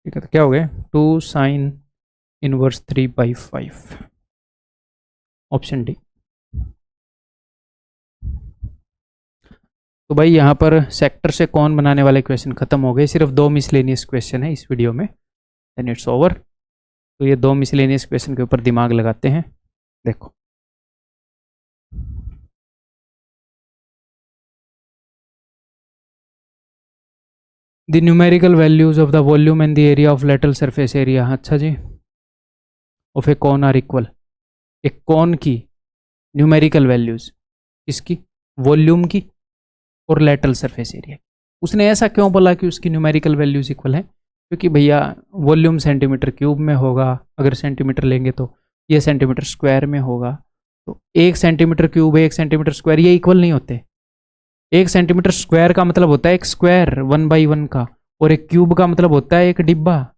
ठीक है, तो क्या हो गया 2 साइन इनवर्स 3/5, ऑप्शन डी। तो भाई यहाँ पर सेक्टर से कौन बनाने वाले क्वेश्चन खत्म हो गए, सिर्फ 2 मिसलेनियस क्वेश्चन है इस वीडियो में, देन इट्स ओवर। तो ये 2 मिसलेनियस क्वेश्चन के ऊपर दिमाग लगाते हैं, देखो। The numerical values of the volume and the area of lateral surface area. अच्छा जी, of a cone are equal. एक कॉन की न्यूमेरिकल वैल्यूज, किसकी? वॉल्यूम की और लेटरल सरफेस एरिया। उसने ऐसा क्यों बोला कि उसकी न्यूमेरिकल वैल्यूज इक्वल है? क्योंकि भैया वॉल्यूम सेंटीमीटर क्यूब में होगा, अगर सेंटीमीटर लेंगे तो ये सेंटीमीटर स्क्वायर में होगा, तो 1 सेंटीमीटर क्यूब 1 सेंटीमीटर स्क्वायर ये इक्वल नहीं होते। 1 सेंटीमीटर स्क्वायर का मतलब होता है एक स्क्वायर 1/1 का, और एक क्यूब का मतलब होता है एक डिब्बा।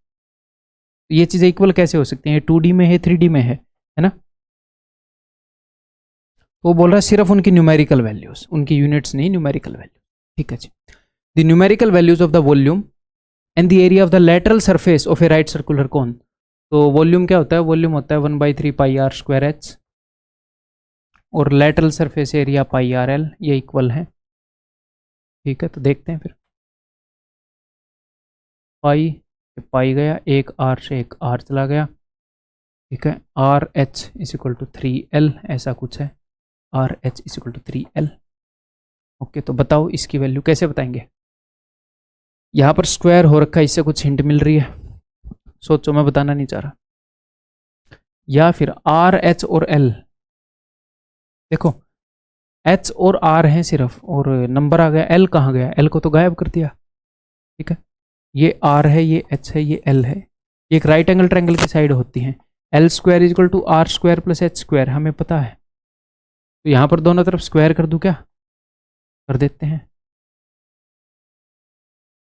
ये चीज़ें इक्वल कैसे हो सकती हैं? 2D में है, 3D में है ना? वो बोल रहा है सिर्फ उनकी न्यूमेरिकल वैल्यूज, उनकी यूनिट्स नहीं, न्यूमेरिकल वैल्यू। ठीक है जी। The numerical values of the volume and the area of the lateral surface of a right circular cone. तो वॉल्यूम क्या होता है? वॉल्यूम होता है 1/3 पाई आर स्क्वायर एच, और lateral surface area pi r l, ये इक्वल है। ठीक है, तो देखते हैं फिर। पाई पाई गया, एक आर से एक आर चला गया। ठीक है, r h is equal to 3L, ऐसा कुछ है। R h is equal to 3L। Okay, तो बताओ इसकी वैल्यू कैसे बताएंगे? यहाँ पर स्क्वायर हो रखा है, इससे कुछ हिंट मिल रही है? सोचो, मैं बताना नहीं चाह रहा। या फिर आर एच और एल, देखो एच और आर हैं सिर्फ, और नंबर आ गया, एल कहाँ गया? एल को तो गायब कर दिया। ठीक है, ये आर है, ये एच है, ये एल है। ये एक राइट एंगल ट्रायंगल की साइड होती है। L square is equal to r square plus h square, हमें पता है। तो यहाँ पर दोनों तरफ स्क्वायर कर दूं क्या? कर देते हैं।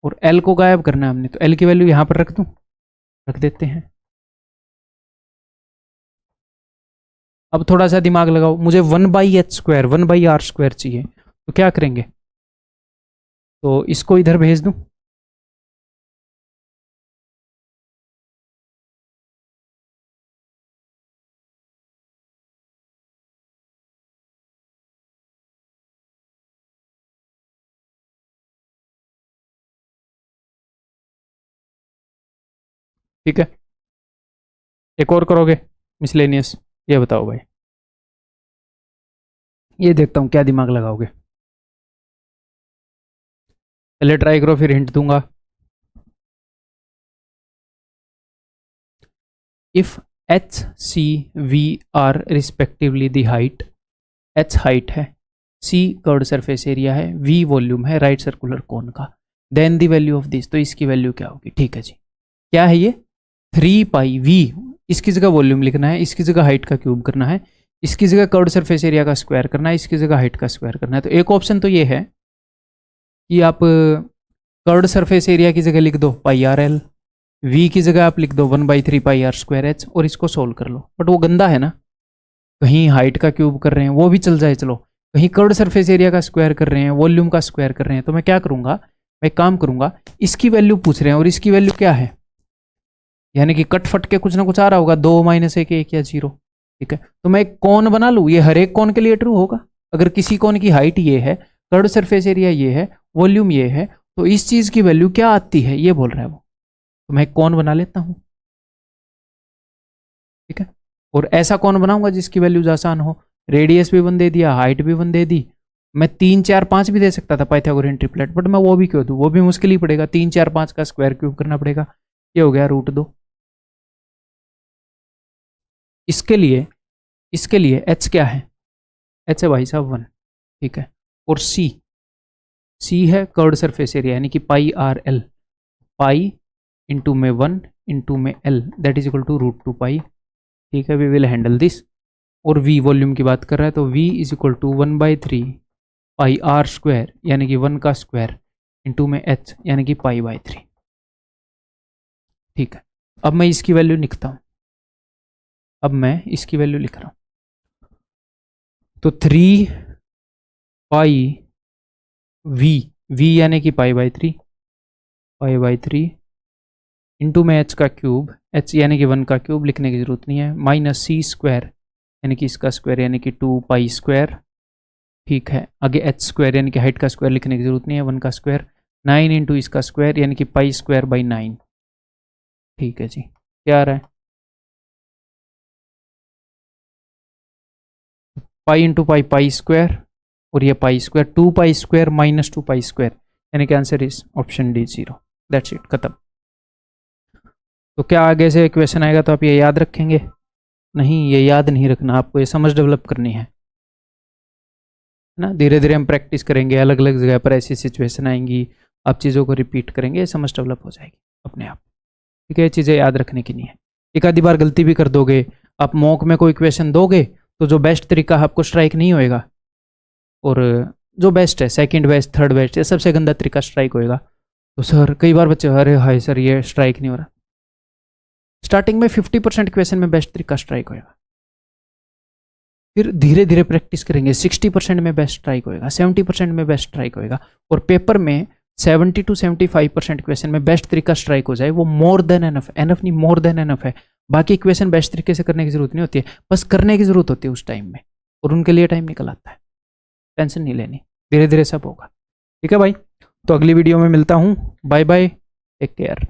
और एल को गायब करना है हमने, तो एल की वैल्यू यहाँ पर रख दूं? रख देते हैं। अब थोड़ा सा दिमाग लगाओ, मुझे 1/h स्क्वायर 1/r स्क्वायर चाहिए, तो क्या करेंगे? तो इसको इधर भेज दूं? ठीक है, एक और करोगे मिसलेनियस? ये बताओ भाई, ये देखता हूँ क्या दिमाग लगाओगे। पहले ट्राई करो, फिर हिंट दूंगा। If h c v are respectively the height, h height है, सी कर्व्ड सरफेस एरिया है, वी वॉल्यूम है राइट सर्कुलर कोन का, then the value of this, तो इसकी वैल्यू क्या होगी? ठीक है जी, क्या है ये? 3πv। इसकी जगह वॉल्यूम लिखना है, इसकी जगह हाइट का क्यूब करना है, इसकी जगह कर्व्ड सरफेस एरिया का स्क्वायर करना है, इसकी जगह हाइट का स्क्वायर करना है। तो एक ऑप्शन तो ये है कि आप कर्व्ड सरफेस एरिया की जगह लिख दो πrl, v की जगह आप लिख दो 1/3 पाई आर स्क्वायर एच, और इसको सोल्व कर लो। बट वो गंदा है ना, कहीं हाइट का क्यूब कर रहे हैं वो भी चल जाए चलो, कहीं कर्व्ड सरफेस एरिया का स्क्वायर कर रहे हैं, वॉल्यूम का स्क्वायर कर रहे हैं, तो मैं क्या करूंगा? मैं एक काम करूंगा, इसकी वैल्यू पूछ रहे हैं और इसकी वैल्यू क्या है, यानी कि कट फट के कुछ ना कुछ आ रहा होगा, 2 - 1 1 या 0। ठीक है, तो मैं एक कौन बना लूँ, ये हर एक कौन के लिए ट्रू होगा। अगर किसी कौन की हाइट ये है, कर्व्ड सरफेस एरिया ये है, वॉल्यूम ये है, तो इस चीज की वैल्यू क्या आती है, ये बोल रहा है वो। तो मैं कौन बना लेता हूं। ठीक है, और ऐसा कौन बनाऊंगा जिसकी वैल्यूज आसान हो। रेडियस भी 1 दे दिया, हाइट भी 1 दे दी, मैं 3 4 5 भी दे सकता था पाइथागोरियन ट्रिपलेट, बट मैं वो भी क्यों दूं? वो भी मुश्किल ही पड़ेगा, 3 4 5 का स्क्वायर क्यूब करना पड़ेगा। ये हो गया √2। इसके लिए एच क्या है? एच है भाई साहब 1। ठीक है, और सी है कर्व्ड सरफेस एरिया, यानी कि πrl, पाई इंटू में 1 इंटू में l, that is equal to √2 pi. ठीक है, वी विल हैंडल दिस। और v वॉल्यूम की बात कर रहा है, तो v is equal to 1/3 pi r square, यानी कि 1 का स्क्वायर, इंटू में h, यानी कि π/3। ठीक है, अब मैं इसकी वैल्यू लिखता हूँ, अब मैं इसकी वैल्यू लिख रहा हूँ। तो 3πv यानी कि π/3 इंटू में h का क्यूब, h यानी कि 1 का क्यूब लिखने की जरूरत नहीं है, माइनस c स्क्वायर यानी कि इसका स्क्वायर, यानी कि 2π स्क्वायर। ठीक है, आगे h स्क्वायर यानी कि हाइट का स्क्वायर लिखने की जरूरत नहीं है, 1 का स्क्वायर, 9 इंटू इसका स्क्वायर यानी कि π²/9। ठीक है जी, क्या आ रहा है? पाई इंटू पाई पाई स्क्वायर, और ये pi square, 2π square minus 2π square, यानी कि answer is option D 0। That's it, खत्म। तो क्या आगे से क्वेश्चन आएगा तो आप ये याद रखेंगे? नहीं, ये याद नहीं रखना, आपको ये समझ डेवलप करनी है ना। धीरे धीरे हम प्रैक्टिस करेंगे, अलग अलग जगह पर ऐसी सिचुएशन आएंगी, आप चीज़ों को रिपीट करेंगे, समझ डेवलप हो जाएगी अपने आप। ठीक है, ये चीज़ें याद रखने की नहीं है। एक आधी बार गलती भी कर दोगे, आप मॉक में कोई क्वेश्चन दोगे तो जो बेस्ट तरीका आपको स्ट्राइक नहीं होएगा, और जो बेस्ट है, सेकंड बेस्ट, थर्ड बेस्ट, ये सबसे गंदा तरीका स्ट्राइक होएगा। तो सर कई बार बच्चे, अरे हाय सर ये स्ट्राइक नहीं हो रहा। स्टार्टिंग में 50% क्वेश्चन में बेस्ट तरीका स्ट्राइक होएगा, फिर धीरे धीरे प्रैक्टिस करेंगे, 60% में बेस्ट स्ट्राइक होएगा, 70% में बेस्ट स्ट्राइक होएगा, और पेपर में 70 to 75% क्वेश्चन में बेस्ट तरीका स्ट्राइक हो जाए, वो मोर देन एनफ, एनफ नहीं मोर देन एनफ है। बाकी क्वेश्चन बेस्ट तरीके से करने की जरूरत नहीं होती है, बस करने की जरूरत होती है उस टाइम में, और उनके लिए टाइम निकल आता है। टेंशन नहीं लेनी, धीरे धीरे सब होगा। ठीक है भाई, तो अगली वीडियो में मिलता हूँ। Bye bye, take care.